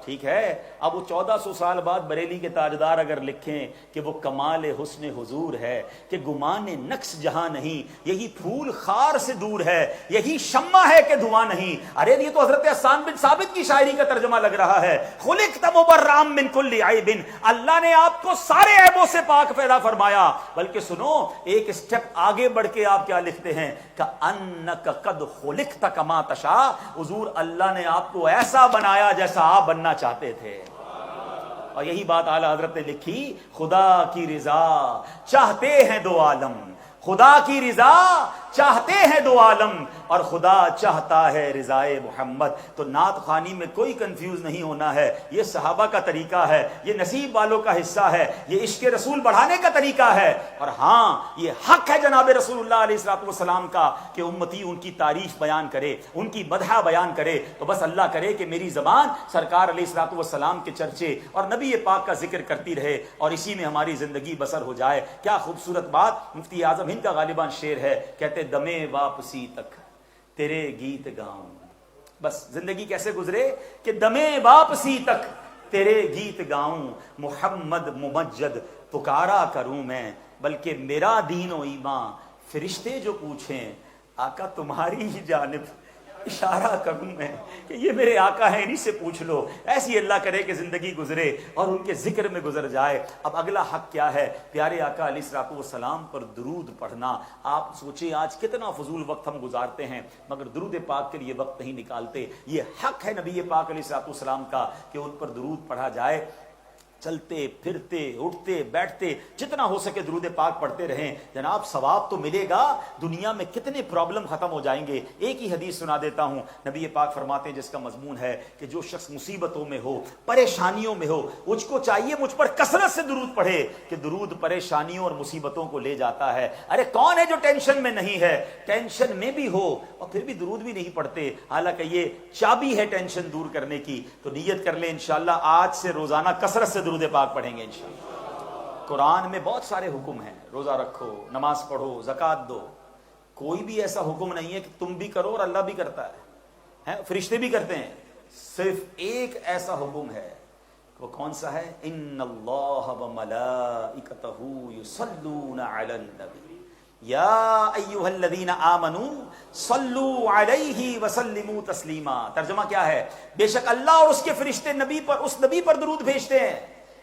ٹھیک ہے، اب وہ 1400 سال بعد بریلی کے تاجدار اگر لکھیں کہ وہ کمال حسن حضور ہے کہ گمان نقص جہاں نہیں، یہی پھول خار سے دور ہے، یہی شمع ہے کہ دھواں نہیں، ارے یہ تو حضرت حسان بن ثابت کی شاعری کا ترجمہ لگ رہا ہے۔ خلقت مبرأ من کل عیب، اللہ نے آپ کو سارے عیبوں سے پاک پیدا فرمایا۔ بلکہ سنو، ایک سٹیپ آگے بڑھ کے آپ کیا لکھتے ہیں کہ انک قد خلقت کما تشاء، حضور اللہ نے آپ کو ایسا بنایا جیسا آپ بننا چاہتے تھے۔ اور یہی بات اعلی حضرت نے لکھی، خدا کی رضا چاہتے ہیں دو عالم، خدا کی رضا چاہتے ہیں دو عالم، اور خدا چاہتا ہے رضائے محمد۔ تو نعت خوانی میں کوئی کنفیوز نہیں ہونا ہے، یہ صحابہ کا طریقہ ہے، یہ نصیب والوں کا حصہ ہے، یہ عشق رسول بڑھانے کا طریقہ ہے۔ اور ہاں، یہ حق ہے جناب رسول اللہ علیہ الصلوۃ والسلام کا کہ امتی ان کی تعریف بیان کرے، ان کی مدح بیان کرے۔ تو بس اللہ کرے کہ میری زبان سرکار علیہ الصلوۃ والسلام کے چرچے اور نبی پاک کا ذکر کرتی رہے، اور اسی میں ہماری زندگی بسر ہو جائے۔ کیا خوبصورت بات، مفتی اعظم ہند کا غالباً شعر ہے، کہتے دمے واپسی تک تیرے گیت گاؤں۔ بس زندگی کیسے گزرے کہ دمے واپسی تک تیرے گیت گاؤں، محمد ممجد پکارا کروں میں، بلکہ میرا دین و ایمان فرشتے جو پوچھیں آقا تمہاری ہی جانب اشارہ کروں میں کہ یہ میرے آقا ہیں، انہی سے پوچھ لو۔ ایسی اللہ کرے کہ زندگی گزرے اور ان کے ذکر میں گزر جائے۔ اب اگلا حق کیا ہے؟ پیارے آقا علیہ الصلوۃ والسلام پر درود پڑھنا۔ آپ سوچیں آج کتنا فضول وقت ہم گزارتے ہیں مگر درود پاک کے لیے وقت نہیں نکالتے۔ یہ حق ہے نبی پاک علیہ الصلوۃ والسلام کا کہ ان پر درود پڑھا جائے۔ چلتے پھرتے اٹھتے بیٹھتے جتنا ہو سکے درود پاک پڑھتے رہیں، جناب ثواب تو ملے گا، دنیا میں کتنے پرابلم ختم ہو جائیں گے۔ ایک ہی حدیث سنا دیتا ہوں، نبی پاک فرماتے ہیں جس کا مضمون ہے کہ جو شخص مصیبتوں میں ہو، پریشانیوں میں ہو، مجھ کو چاہیے مجھ پر کثرت سے درود پڑھے کہ درود پریشانیوں اور مصیبتوں کو لے جاتا ہے۔ ارے کون ہے جو ٹینشن میں نہیں ہے، ٹینشن میں بھی ہو اور پھر بھی درود بھی نہیں پڑھتے، حالانکہ یہ چابی ہے ٹینشن دور کرنے کی۔ تو نیت کر لیں انشاءاللہ آج سے روزانہ کثرت سے درود پاک پڑھیں گے انشاءاللہ۔ قرآن میں بہت سارے حکم ہیں، روزہ رکھو، نماز پڑھو، زکوٰۃ دو، کوئی بھی ایسا حکم نہیں ہے کہ تم بھی کرو اور اللہ بھی کرتا ہے، فرشتے بھی کرتے ہیں۔ صرف ایک ایسا حکم ہے، وہ کون سا ہے؟ ان اللہ وملائکتہ یصلون علی النبی یا ایھا الذین آمنوا صلوا علیہ وسلموا تسلیما۔ ترجمہ کیا ہے؟ بے شک اللہ اور اس کے فرشتے نبی پر، اس نبی پر درود بھیجتے ہیں۔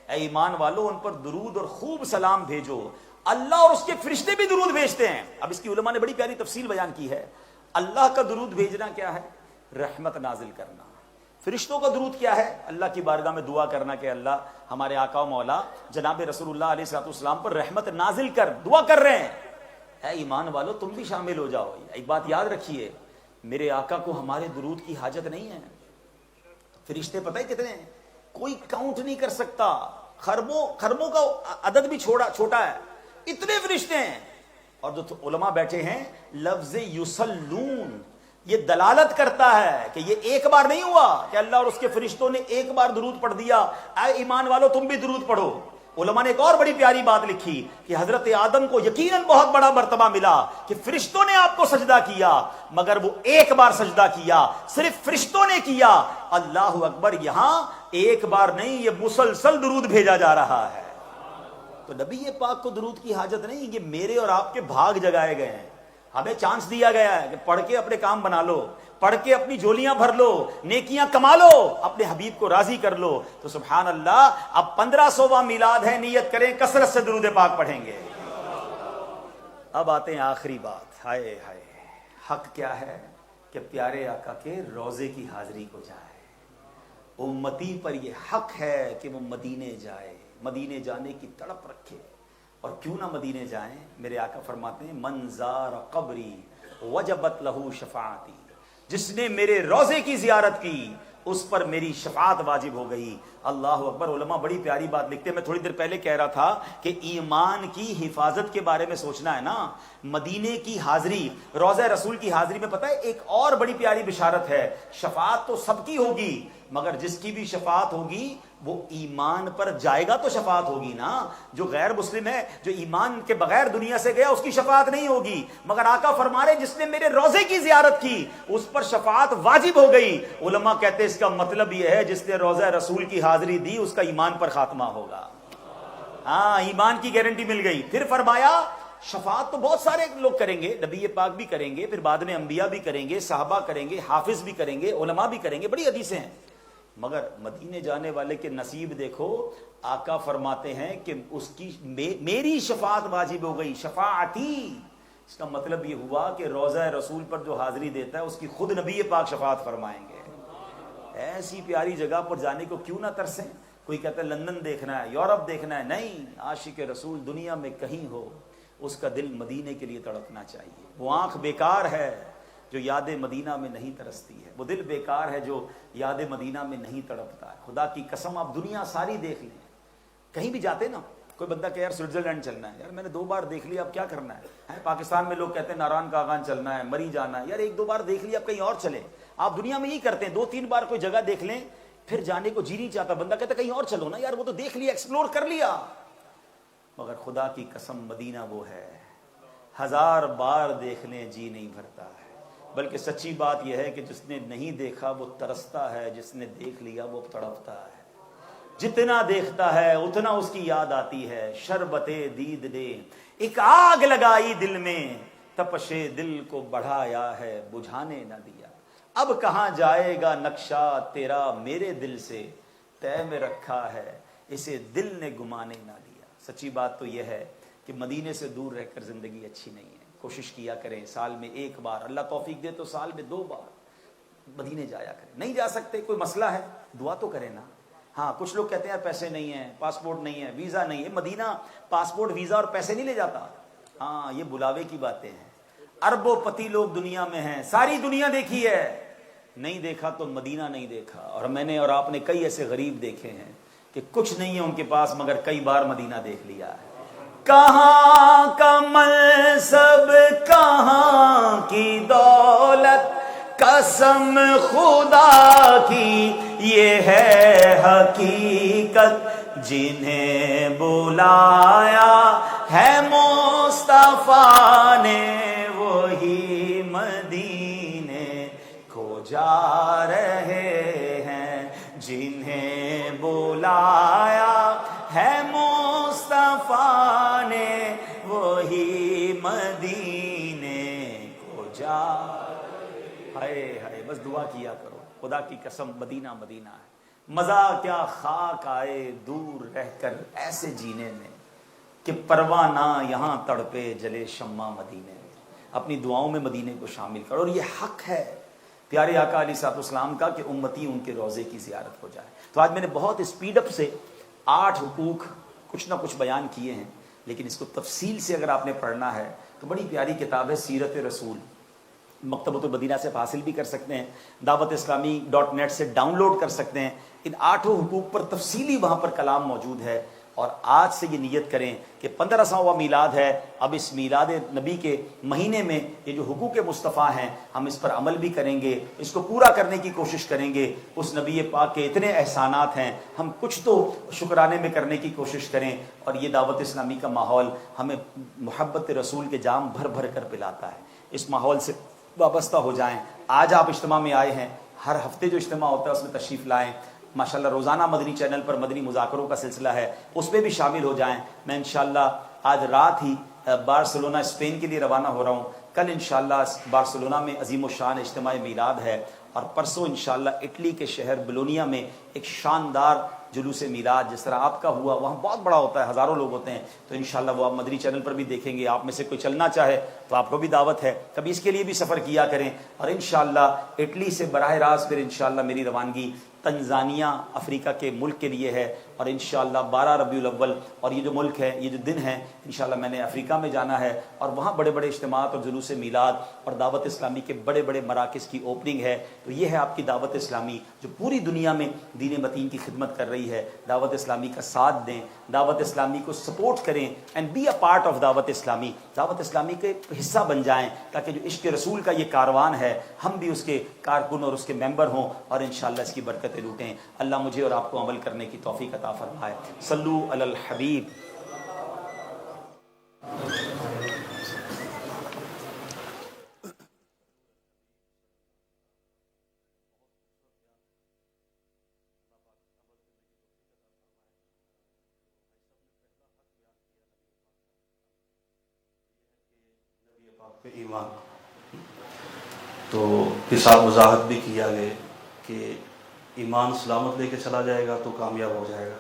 اے ایمان والو ان پر درود اور خوب سلام بھیجو۔ اللہ اور اس کے فرشتے بھی درود بھیجتے ہیں۔ اب اس کی علماء نے بڑی پیاری تفصیل بیان کی ہے۔ اللہ کا درود بھیجنا کیا ہے؟ رحمت نازل کرنا۔ فرشتوں کا درود کیا ہے؟ اللہ کی بارگاہ میں دعا کرنا کہ اللہ ہمارے آقا و مولا جناب رسول اللہ علیہ السلام پر رحمت نازل کر، دعا کر رہے ہیں۔ اے ایمان والو تم بھی شامل ہو جاؤ۔ ایک بات یاد رکھیے، میرے آقا کو ہمارے درود کی حاجت نہیں ہے۔ فرشتے پتہ ہے کتنے ہیں؟ کوئی کاؤنٹ نہیں کر سکتا، خربوں کا عدد بھی چھوٹا ہے، اتنے فرشتے ہیں۔ اور جو علماء بیٹھے ہیں، لفظ یصلون یہ دلالت کرتا ہے کہ یہ ایک بار نہیں ہوا کہ اللہ اور اس کے فرشتوں نے ایک بار درود پڑھ دیا۔ اے ایمان والو تم بھی درود پڑھو۔ علماء نے ایک اور بڑی پیاری بات لکھی کہ حضرت آدم کو یقیناً بہت بڑا مرتبہ ملا کہ فرشتوں نے آپ کو سجدہ کیا، مگر وہ ایک بار سجدہ کیا، صرف فرشتوں نے کیا۔ اللہ اکبر، یہاں ایک بار نہیں، یہ مسلسل درود بھیجا جا رہا ہے۔ تو نبی پاک کو درود کی حاجت نہیں، یہ میرے اور آپ کے بھاگ جگائے گئے ہیں۔ ہمیں چانس دیا گیا ہے کہ پڑھ کے اپنے کام بنا لو، پڑھ کے اپنی جولیاں بھر لو، نیکیاں کما لو، اپنے حبیب کو راضی کر لو۔ تو سبحان اللہ، اب 1500واں میلاد ہے، نیت کریں کثرت سے درود پاک پڑھیں گے۔ اب آتے ہیں آخری بات، ہائے ہائے، حق کیا ہے؟ کہ پیارے آقا کے روزے کی حاضری کو جائے. امتی پر یہ حق ہے کہ وہ مدینے جائے, مدینے جانے کی تڑپ رکھے. اور کیوں نہ مدینے جائیں؟ میرے آقا فرماتے ہیں من زار قبری وجبت لہو شفاعتی, جس نے میرے روزے کی زیارت کی اس پر میری شفاعت واجب ہو گئی. اللہ اکبر. علماء بڑی پیاری بات لکھتے ہیں. میں تھوڑی دیر پہلے کہہ رہا تھا کہ ایمان کی حفاظت کے بارے میں سوچنا ہے نا. مدینے کی حاضری, روضہ رسول کی حاضری میں پتہ ہے ایک اور بڑی پیاری بشارت ہے. شفاعت تو سب کی ہوگی, مگر جس کی بھی شفاعت ہوگی وہ ایمان پر جائے گا تو شفاعت ہوگی نا. جو غیر مسلم ہے, جو ایمان کے بغیر دنیا سے گیا, اس کی شفاعت نہیں ہوگی. مگر آقا فرما رہے جس نے میرے روزے کی زیارت کی اس پر شفاعت واجب ہو گئی. علماء کہتے ہیں اس کا مطلب یہ ہے جس نے روزہ رسول کی حاضری دی اس کا ایمان پر خاتمہ ہوگا. ہاں, ایمان کی گارنٹی مل گئی. پھر فرمایا شفاعت تو بہت سارے لوگ کریں گے, نبی پاک بھی کریں گے, پھر بعد میں انبیاء بھی کریں گے, صحابہ کریں گے, حافظ بھی کریں گے, علماء بھی کریں گے, بڑی حدیثیں ہیں. مگر مدینے جانے والے کے نصیب دیکھو. آقا فرماتے ہیں کہ اس کی میری شفاعت واجب ہو گئی, شفاعتی. اس کا مطلب یہ ہوا کہ روضہ رسول پر جو حاضری دیتا ہے اس کی خود نبی پاک شفاعت فرمائیں گے. ایسی پیاری جگہ پر جانے کو کیوں نہ ترسیں. کوئی کہتا ہے لندن دیکھنا ہے, یورپ دیکھنا ہے, نہیں. عاشق رسول دنیا میں کہیں ہو اس کا دل مدینے کے لیے تڑپنا چاہیے. وہ آنکھ بیکار ہے جو یاد مدینہ میں نہیں ترستی ہے, وہ دل بیکار ہے جو یاد مدینہ میں نہیں تڑپتا ہے. خدا کی قسم آپ دنیا ساری دیکھ لیں, کہیں بھی جاتے نا, کوئی بندہ کہ یار سوئٹزرلینڈ چلنا ہے, یار میں نے 2 بار دیکھ لیا اب کیا کرنا ہے. پاکستان میں لوگ کہتے ہیں ناران کاغان چلنا ہے, مری جانا ہے, یار 1-2 بار دیکھ لیا اب کہیں اور چلیں. آپ دنیا میں یہی کرتے ہیں, 2-3 بار کوئی جگہ دیکھ لیں پھر جانے کو جی نہیں چاہتا. بندہ کہتا کہیں اور چلو نا یار, وہ تو دیکھ لیا, ایکسپلور کر لیا. مگر خدا کی قسم مدینہ وہ ہے 1000 بار دیکھ لیں جی نہیں بھرتا ہے. بلکہ سچی بات یہ ہے کہ جس نے نہیں دیکھا وہ ترستا ہے, جس نے دیکھ لیا وہ تڑپتا ہے. جتنا دیکھتا ہے اتنا اس کی یاد آتی ہے. شربت دید نے ایک آگ لگائی دل میں, تپش دل کو بڑھایا ہے بجھانے نہ دیا. اب کہاں جائے گا نقشہ تیرا میرے دل سے, طے میں رکھا ہے اسے دل نے گمانے نہ دیا. سچی بات تو یہ ہے کہ مدینے سے دور رہ کر زندگی اچھی نہیں ہے. کوشش کیا کریں سال میں 1 بار, اللہ توفیق دے تو سال میں 2 بار مدینے جایا کریں. نہیں جا سکتے کوئی مسئلہ ہے, دعا تو کریں نا. ہاں, کچھ لوگ کہتے ہیں یار پیسے نہیں ہیں, پاسپورٹ نہیں ہے, ویزا نہیں ہے. مدینہ پاسپورٹ ویزا اور پیسے نہیں لے جاتا. ہاں, یہ بلاوے کی باتیں ہیں. اربوں پتی لوگ دنیا میں ہیں, ساری دنیا دیکھی ہے, نہیں دیکھا تو مدینہ نہیں دیکھا. اور میں نے اور آپ نے کئی ایسے غریب دیکھے ہیں کہ کچھ نہیں ہے ان کے پاس مگر کئی بار مدینہ دیکھ لیا ہے. کہاں کا منصب کہاں کی دولت, قسم خدا کی یہ ہے حقیقت, جنہیں بلایا ہے مصطفیٰ نے وہی مدینے کو جا رہے ہیں. جنہیں بلایا ہے مصطفیٰ نے وہی مدینے کو جا. ہائے ہائے, بس دعا کیا کرو. خدا کی قسم مدینہ مدینہ ہے. مزہ کیا خاک آئے دور رہ کر ایسے جینے میں, کہ پروانہ یہاں تڑپے جلے شمع مدینے میں. اپنی دعاؤں میں مدینے کو شامل کرو. اور یہ حق ہے پیارے آقا علیہ الصلوۃ والسلام کا کہ امتی ان کے روزے کی زیارت ہو جائے. تو آج میں نے بہت اسپیڈ اپ سے 8 حقوق کچھ نہ کچھ بیان کیے ہیں, لیکن اس کو تفصیل سے اگر آپ نے پڑھنا ہے تو بڑی پیاری کتاب ہے سیرت رسول. مکتبۃ المدینہ سے حاصل بھی کر سکتے ہیں, dawatIslami.net سے ڈاؤن لوڈ کر سکتے ہیں. ان 8 حقوق پر تفصیلی وہاں پر کلام موجود ہے. اور آج سے یہ نیت کریں کہ 1500واں میلاد ہے, اب اس میلاد نبی کے مہینے میں یہ جو حقوق مصطفیٰ ہیں ہم اس پر عمل بھی کریں گے, اس کو پورا کرنے کی کوشش کریں گے. اس نبی پاک کے اتنے احسانات ہیں, ہم کچھ تو شکرانے میں کرنے کی کوشش کریں. اور یہ دعوت اسلامی کا ماحول ہمیں محبت رسول کے جام بھر بھر کر پلاتا ہے. اس ماحول سے وابستہ ہو جائیں. آج آپ اجتماع میں آئے ہیں, ہر ہفتے جو اجتماع ہوتا ہے اس میں تشریف لائیں. ماشاءاللہ روزانہ مدنی چینل پر مدنی مذاکروں کا سلسلہ ہے, اس میں بھی شامل ہو جائیں. میں انشاءاللہ آج رات ہی بارسلونا اسپین کے لیے روانہ ہو رہا ہوں. کل انشاءاللہ بارسلونا میں عظیم الشان اجتماع میلاد ہے, اور پرسوں انشاءاللہ اٹلی کے شہر بلونیا میں ایک شاندار جلوس میلاد جس طرح آپ کا ہوا وہاں بہت بڑا ہوتا ہے، ہزاروں لوگ ہوتے ہیں، تو انشاءاللہ وہ آپ مدری چینل پر بھی دیکھیں گے. آپ میں سے کوئی چلنا چاہے تو آپ کو بھی دعوت ہے، کبھی اس کے لیے بھی سفر کیا کریں. اور انشاءاللہ اٹلی سے براہ راست پھر انشاءاللہ میری روانگی تنزانیہ افریقہ کے ملک کے لیے ہے، اور انشاءاللہ 12 ربیع الاول، اور یہ جو ملک ہے، یہ جو دن ہے، انشاءاللہ میں نے افریقہ میں جانا ہے، اور وہاں بڑے بڑے اجتماعات اور جلوس میلاد اور دعوت اسلامی کے بڑے بڑے مراکز کی اوپننگ ہے. تو یہ ہے آپ کی دعوت اسلامی جو پوری دنیا میں دین متین کی خدمت کر رہی ہے. دعوت اسلامی کا ساتھ دیں، دعوت اسلامی کو سپورٹ کریں، and be a part of Dawat Islami. دعوت اسلامی کے حصہ بن جائیں تاکہ جو عشق رسول کا یہ کاروان ہے ہم بھی اس کے کارکن اور اس کے ممبر ہوں، اور انشاءاللہ اس کی برکتیں لوٹیں. اللہ مجھے اور آپ کو عمل کرنے کی توفیق عطا فرمائے. صلو علی الحبیب. پہ ایمان تو کے ساتھ وضاحت بھی کیا گیا کہ ایمان سلامت لے کے چلا جائے گا تو کامیاب ہو جائے گا.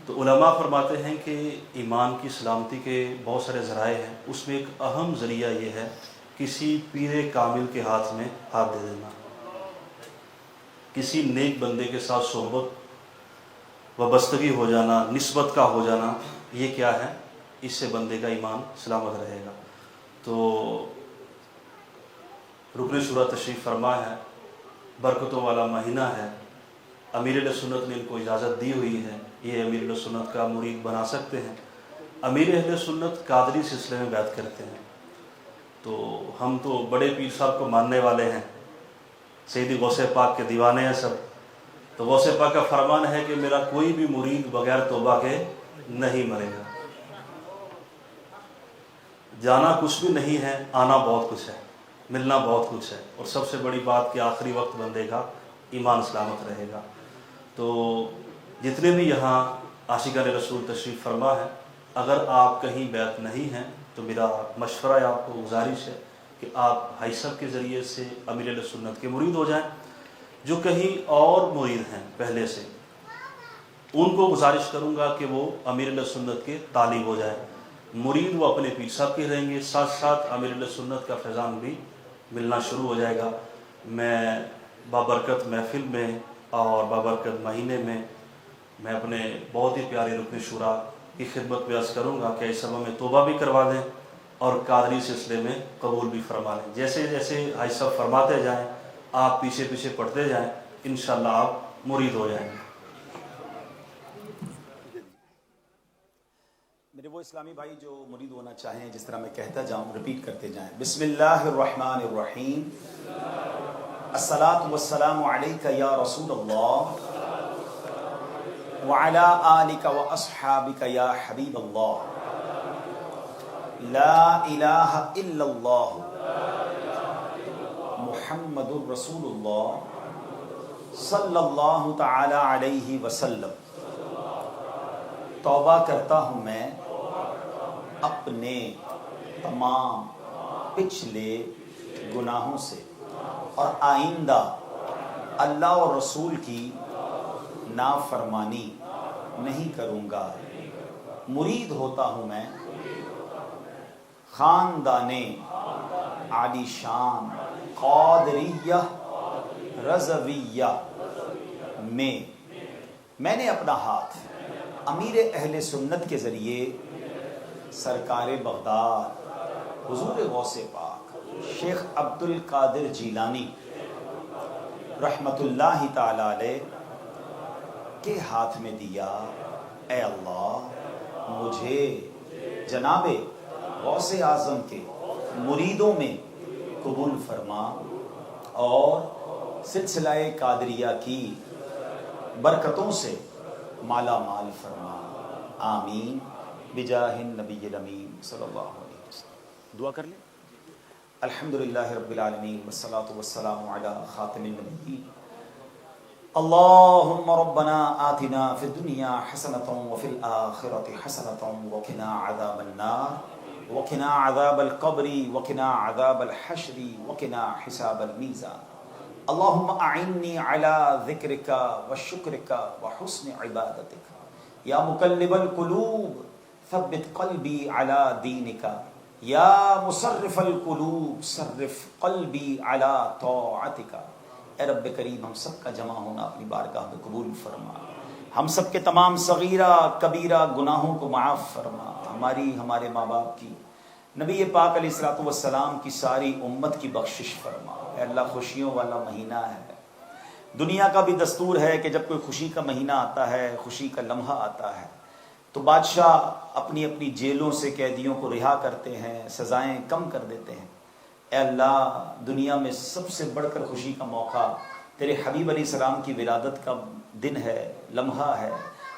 تو علماء فرماتے ہیں کہ ایمان کی سلامتی کے بہت سارے ذرائع ہیں، اس میں ایک اہم ذریعہ یہ ہے کسی پیر کامل کے ہاتھ میں ہاتھ دے دینا، کسی نیک بندے کے ساتھ صحبت وابستگی ہو جانا، نسبت کا ہو جانا. یہ کیا ہے؟ اس سے بندے کا ایمان سلامت رہے گا. تو رکن شورا تشریف فرما ہے، برکتوں والا مہینہ ہے، امیر اہل سنت نے ان کو اجازت دی ہوئی ہے، یہ امیر اہل سنت کا مرید بنا سکتے ہیں. امیر اہل سنت قادری سلسلے میں بیعت کرتے ہیں. تو ہم تو بڑے پیر صاحب کو ماننے والے ہیں، سیدی غوث پاک کے دیوانے ہیں سب. تو غوث پاک کا فرمان ہے کہ میرا کوئی بھی مرید بغیر توبہ کے نہیں مرے گا. جانا کچھ بھی نہیں ہے، آنا بہت کچھ ہے، ملنا بہت کچھ ہے، اور سب سے بڑی بات کہ آخری وقت بندے کا ایمان سلامت رہے گا. تو جتنے بھی یہاں عاشقان رسول تشریف فرما ہے، اگر آپ کہیں بیعت نہیں ہیں تو میرا مشورہ ہے، آپ کو گزارش ہے کہ آپ بھائی صاحب کے ذریعے سے امیر اہل سنت کے مرید ہو جائیں. جو کہیں اور مرید ہیں پہلے سے، ان کو گزارش کروں گا کہ وہ امیر اہل سنت کے طالب ہو جائیں. مرید وہ اپنے پیر صاحب کے رہیں گے، ساتھ ساتھ امیر اہل سنت کا فیضان بھی ملنا شروع ہو جائے گا. میں بابرکت محفل میں اور بابرکت مہینے میں اپنے بہت ہی پیارے رکن شورا کی خدمت میں عرض کروں گا کہ اس سبب میں توبہ بھی کروا دیں اور قادری سلسلے میں قبول بھی فرما لیں. جیسے جیسے حاج صاحب فرماتے جائیں، آپ پیچھے پیچھے پڑھتے جائیں، انشاءاللہ آپ مرید ہو جائیں گے. میرے وہ اسلامی بھائی جو مرید ہونا چاہیں، جس طرح میں کہتا جاؤں رپیٹ کرتے جائیں. بسم اللہ الرحمن الرحیم. الصلاۃ والسلام علیک یا رسول اللہ وعلی آلک واصحابک یا حبیب اللہ. لا الہ الا اللہ محمد الرسول اللہ صلی اللہ تعالی علیہ وسلم. توبہ کرتا ہوں میں اپنے تمام پچھلے گناہوں سے، اور آئندہ اللہ اور رسول کی نافرمانی نہیں کروں گا. مرید ہوتا ہوں میں خاندان عالی شان قادریہ رضویہ میں. میں نے اپنا ہاتھ امیر اہل سنت کے ذریعے سرکار بغداد حضور غوث پاک شیخ عبد القادر جیلانی رحمت اللہ تعالی علیہ کے ہاتھ میں دیا. اے اللہ مجھے جناب غوث اعظم کے مریدوں میں قبول فرما اور سلسلہ قادریہ کی برکتوں سے مالا مال فرما. آمین بجاہ النبی الامین صلی اللہ علیہ وسلم. دعا کر لیں. الحمدللہ رب العالمین والصلاة والسلام علی خاتم النبیین. اللہم ربنا آتنا فی الدنیا حسنۃ وفی الآخرۃ حسنۃ وقنا عذاب النار وقنا عذاب القبر وقنا عذاب الحشر وقنا حساب المیزان. اللہم اعنی علی ذکرک وشکرک وحسن عبادتک یا مقلب القلوب ثبت قلبی علی دینک یا مصرف القلوب صرف قلبی علی طاعتک۔ اے رب کریم ہم سب کا جمع ہونا اپنی بارگاہ میں قبول فرما، ہم سب کے تمام صغیرہ کبیرہ گناہوں کو معاف فرما، ہماری ہمارے ماں باپ کی، نبی پاک علیہ الصلوۃ والسلام کی ساری امت کی بخشش فرما۔ اے اللہ خوشیوں والا مہینہ ہے، دنیا کا بھی دستور ہے کہ جب کوئی خوشی کا مہینہ آتا ہے، خوشی کا لمحہ آتا ہے تو بادشاہ اپنی اپنی جیلوں سے قیدیوں کو رہا کرتے ہیں، سزائیں کم کر دیتے ہیں۔ اے اللہ دنیا میں سب سے بڑھ کر خوشی کا موقع تیرے حبیب علیہ السلام کی ولادت کا دن ہے، لمحہ ہے،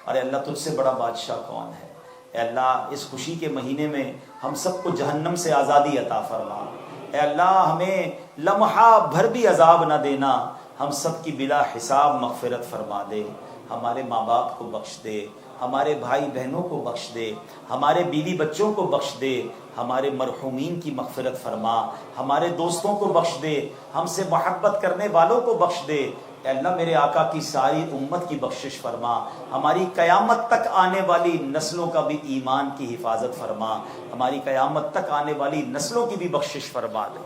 اور اے اللہ تجھ سے بڑا بادشاہ کون ہے؟ اے اللہ اس خوشی کے مہینے میں ہم سب کو جہنم سے آزادی عطا فرما۔ اے اللہ ہمیں لمحہ بھر بھی عذاب نہ دینا، ہم سب کی بلا حساب مغفرت فرما دے، ہمارے ماں باپ کو بخش دے، ہمارے بھائی بہنوں کو بخش دے، ہمارے بیوی بچوں کو بخش دے، ہمارے مرحومین کی مغفرت فرما، ہمارے دوستوں کو بخش دے، ہم سے محبت کرنے والوں کو بخش دے۔ اے اللہ میرے آقا کی ساری امت کی بخشش فرما، ہماری قیامت تک آنے والی نسلوں کا بھی ایمان کی حفاظت فرما، ہماری قیامت تک آنے والی نسلوں کی بھی بخشش فرما دے۔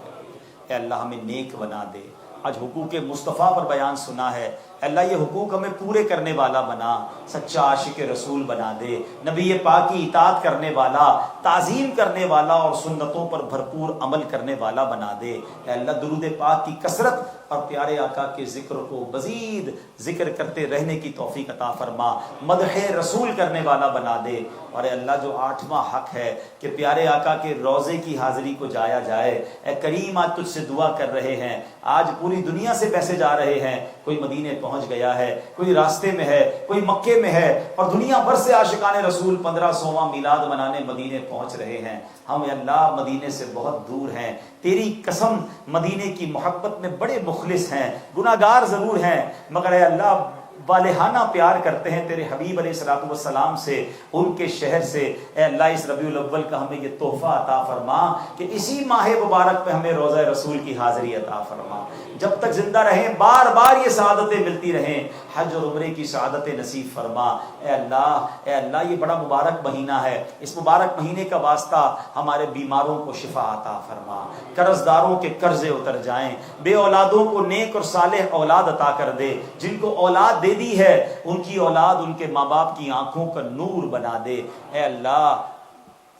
اے اللہ ہمیں نیک بنا دے۔ آج حقوق مصطفیٰ پر بیان سنا ہے، اے اللہ یہ حقوق ہمیں پورے کرنے والا بنا، سچا عاشق رسول بنا دے، نبی پاک کی اطاعت کرنے والا، تعظیم کرنے والا اور سنتوں پر بھرپور عمل کرنے والا بنا دے۔ اے اللہ درود پاک کی کثرت اور پیارے آقا کے ذکر کو مزید ذکر کرتے رہنے کی توفیق عطا فرما، مدح رسول کرنے والا بنا دے۔ اور اے اللہ جو 8واں حق ہے کہ پیارے آقا کے روضے کی حاضری کو جایا جائے، اے کریم آج تجھ سے دعا کر رہے ہیں، آج پوری دنیا سے پیسے جا رہے ہیں، کوئی مدینے پہنچ گیا ہے، کوئی راستے میں ہے، کوئی مکے میں ہے، اور دنیا بھر سے عاشقان رسول 1500واں میلاد منانے مدینے پہنچ رہے ہیں۔ ہم اللہ مدینے سے بہت دور ہیں، تیری قسم مدینے کی محبت میں بڑے مخلص ہیں، گناہگار ضرور ہیں، مگر اے اللہ والہانہ پیار کرتے ہیں تیرے حبیب علیہ الصلوۃ والسلام سے، ان کے شہر سے۔ اے اللہ اس ربیع الاول کا ہمیں یہ تحفہ عطا فرما کہ اسی ماہ مبارک میں ہمیں روضہ رسول کی حاضری عطا فرما، جب تک زندہ رہیں بار بار یہ سعادتیں ملتی رہیں، حج اور عمرے کی سعادتیں نصیب فرما۔ اے اللہ یہ بڑا مبارک مہینہ ہے، اس مبارک مہینے کا واسطہ ہمارے بیماروں کو شفا عطا فرما، قرض داروں کے قرضے اتر جائیں، بے اولادوں کو نیک اور صالح اولاد عطا کر دے، جن کو اولاد دے دی ہے ان کی اولاد ان کے ماں باپ کی آنکھوں کا نور بنا دے۔ اے اللہ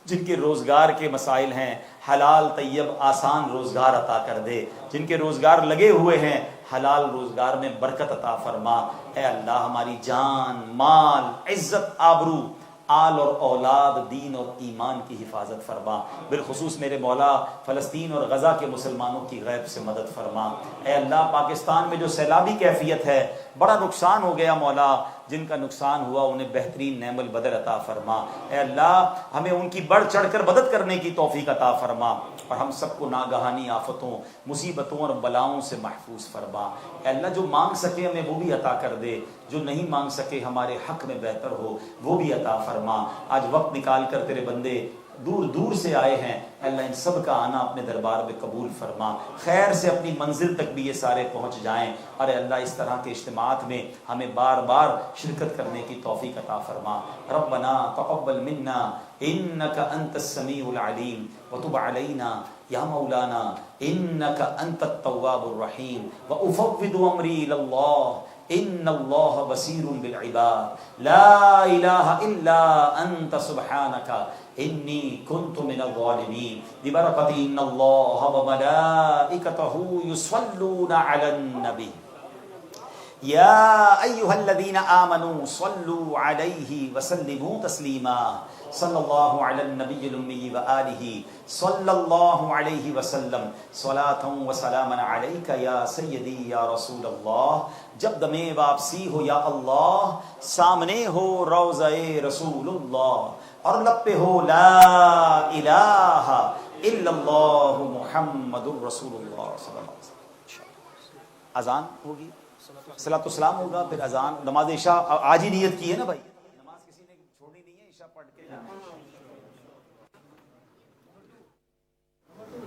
جن کے روزگار کے مسائل ہیں حلال طیب آسان روزگار عطا کر دے، جن کے روزگار لگے ہوئے ہیں حلال روزگار میں برکت عطا فرما۔ اے اللہ ہماری جان مال عزت آبرو آل اور اولاد دین اور ایمان کی حفاظت فرما، بالخصوص میرے مولا فلسطین اور غزہ کے مسلمانوں کی غیب سے مدد فرما۔ اے اللہ پاکستان میں جو سیلابی کیفیت ہے بڑا نقصان ہو گیا مولا، جن کا نقصان ہوا انہیں بہترین نعم البدر عطا فرما۔ اے اللہ ہمیں ان کی بڑھ چڑھ کر مدد کرنے کی توفیق عطا فرما، اور ہم سب کو ناگہانی آفتوں مصیبتوں اور بلاؤں سے محفوظ فرما۔ اے اللہ جو مانگ سکے ہمیں وہ بھی عطا کر دے، جو نہیں مانگ سکے ہمارے حق میں بہتر ہو وہ بھی عطا فرما۔ آج وقت نکال کر تیرے بندے دور دور سے آئے ہیں، اے اللہ ان سب کا آنا اپنے دربار میں قبول فرما، خیر سے اپنی منزل تک بھی یہ سارے پہنچ جائیں، اور اے اللہ اس طرح کے اجتماعات میں ہمیں بار بار شرکت کرنے کی توفیق عطا فرما۔ ربنا تقبل منا انک انت السمیع العلیم وتب علینا یا مولانا انک انت التواب الرحیم، وافوض امری الی اللہ ان اللہ بصیر بالعباد لا الہ الا انت سبحانک انی کنت من الظالمین ببرکت ان اللہ وملائکتہ یصلون علی النبی یا ایہا الذین آمنوا صلوا علیہ وسلموا تسلیما صلی اللہ علی النبی الامی وآلہ صلی اللہ علیہ وسلم صلاۃ و سلاما علیک یا سیدی یا رسول اللہ۔ جب دم واپسی ہو یا اللہ، سامنے ہو روضہ رسول اللہ، اور لب پہ ہو لا الہ الا اللہ محمد الرسول اللہ صلی اللہ علیہ وسلم۔ اذان ہوگی، صلاۃ والسلام ہوگا، پھر اذان، نماز عشاء آج ہی نیت کی ہے نا بھائی، نماز کسی نے چھوڑنی نہیں ہے، عشاء پڑھ کے جانا ہے۔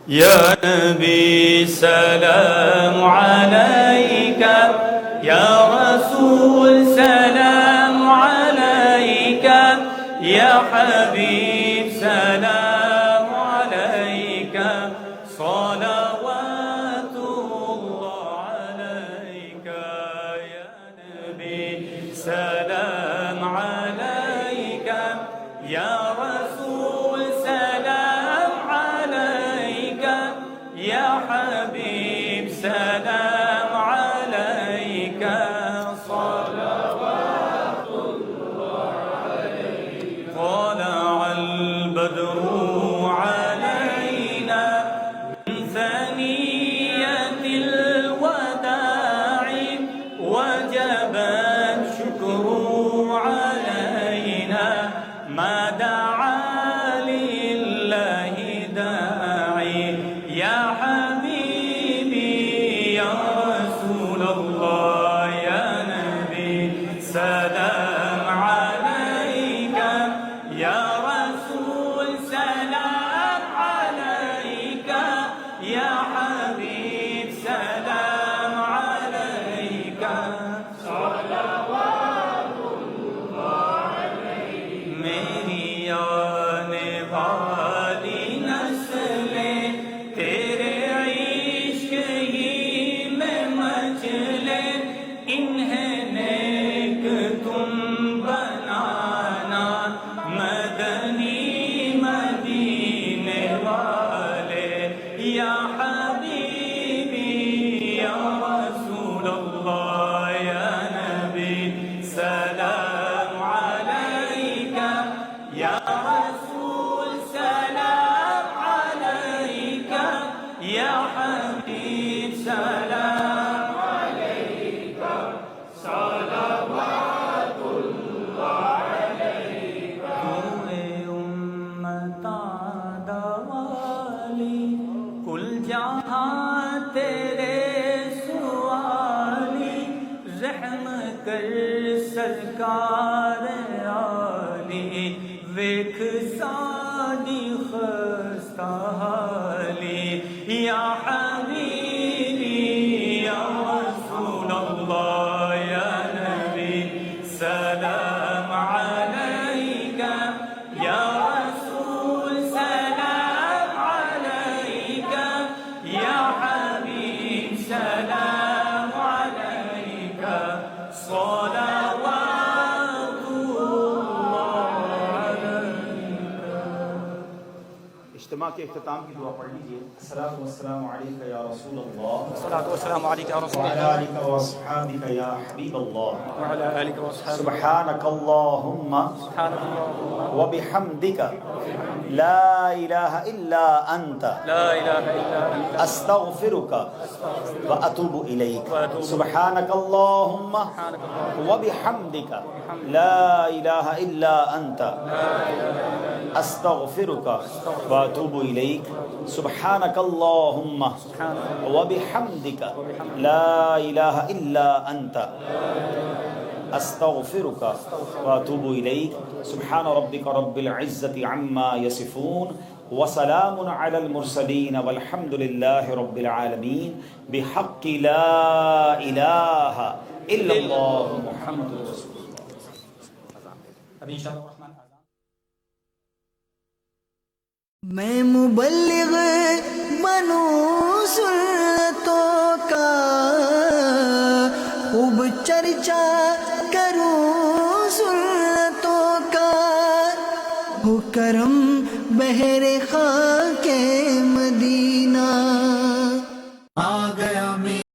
يا نبي سلام عليك، يا رسول سلام عليك، يا حبيب سلام عليك، صلوات الله عليك. يا نبي سلام عليك، يا رسول سلام عليك، يا حبيب سلام عليك، صلوات الله عليك. طلع البدر علينا من ثنية الوداع، وجب الشكر علينا ما دعا لله داعي. يا حبيبي يا رسول الله، يا نبي سلام عليك، يا رسول سلام عليك، يا حبيب سلام عليك، صلوات الله عليك. میری آنے والی نسلیں تیرے عشق ہی میں مچلیں، انہیں نیک تم بنانا مدنی مدینے والے. یا حبیبی یا رسول اللہ، یا نبی سلام علیک، یا رسول سلام علیک، یا حبیب سلام علیک، صلوات اللہ علیک. امت والی کل جہاں تیرے سوالی، رحم کر سرکار عالی، ویکھ ساڈی خستہ حالی. یا حبیبی یا رسول اللہ، یا نبی سلام علیک، یا رسول سلام علیک، یا حبیب سلام علیک، صلوات اللہ علیک. اجتماع کے اختتام کی دعا پڑھ لیجیے. الصلاۃ والسلام علیک یا رسول اللہ، الصلاة والسلام عليك يا رسول وعلى الله، آلك وأصحابك يا حبيب الله. وعلى آلك وأصحابك. سبحانك اللهم سبحانك اللهم وبحمدك لا إله إلا أنت لا إله إلا أنت أستغفرك وأتوب إليك. سبحانك اللهم وبحمدك لا إله إلا أنت أستغفرك وأتوب إليك. سبحانك اللهم وبحمدك لا إله إلا أنت أستغفرك وأتوب إليك. سبحان ربك رب العزة عما يصفون وسلام على المرسلين والحمد لله رب العالمين بحق لا إله إلا الله محمد رسول الله. ابھی انشاءاللہ الرحمن میں مبلغ بنوں سنتوں کا، خوب چرچا کروں سنتوں کا، ہو کرم بہر خاک مدینہ.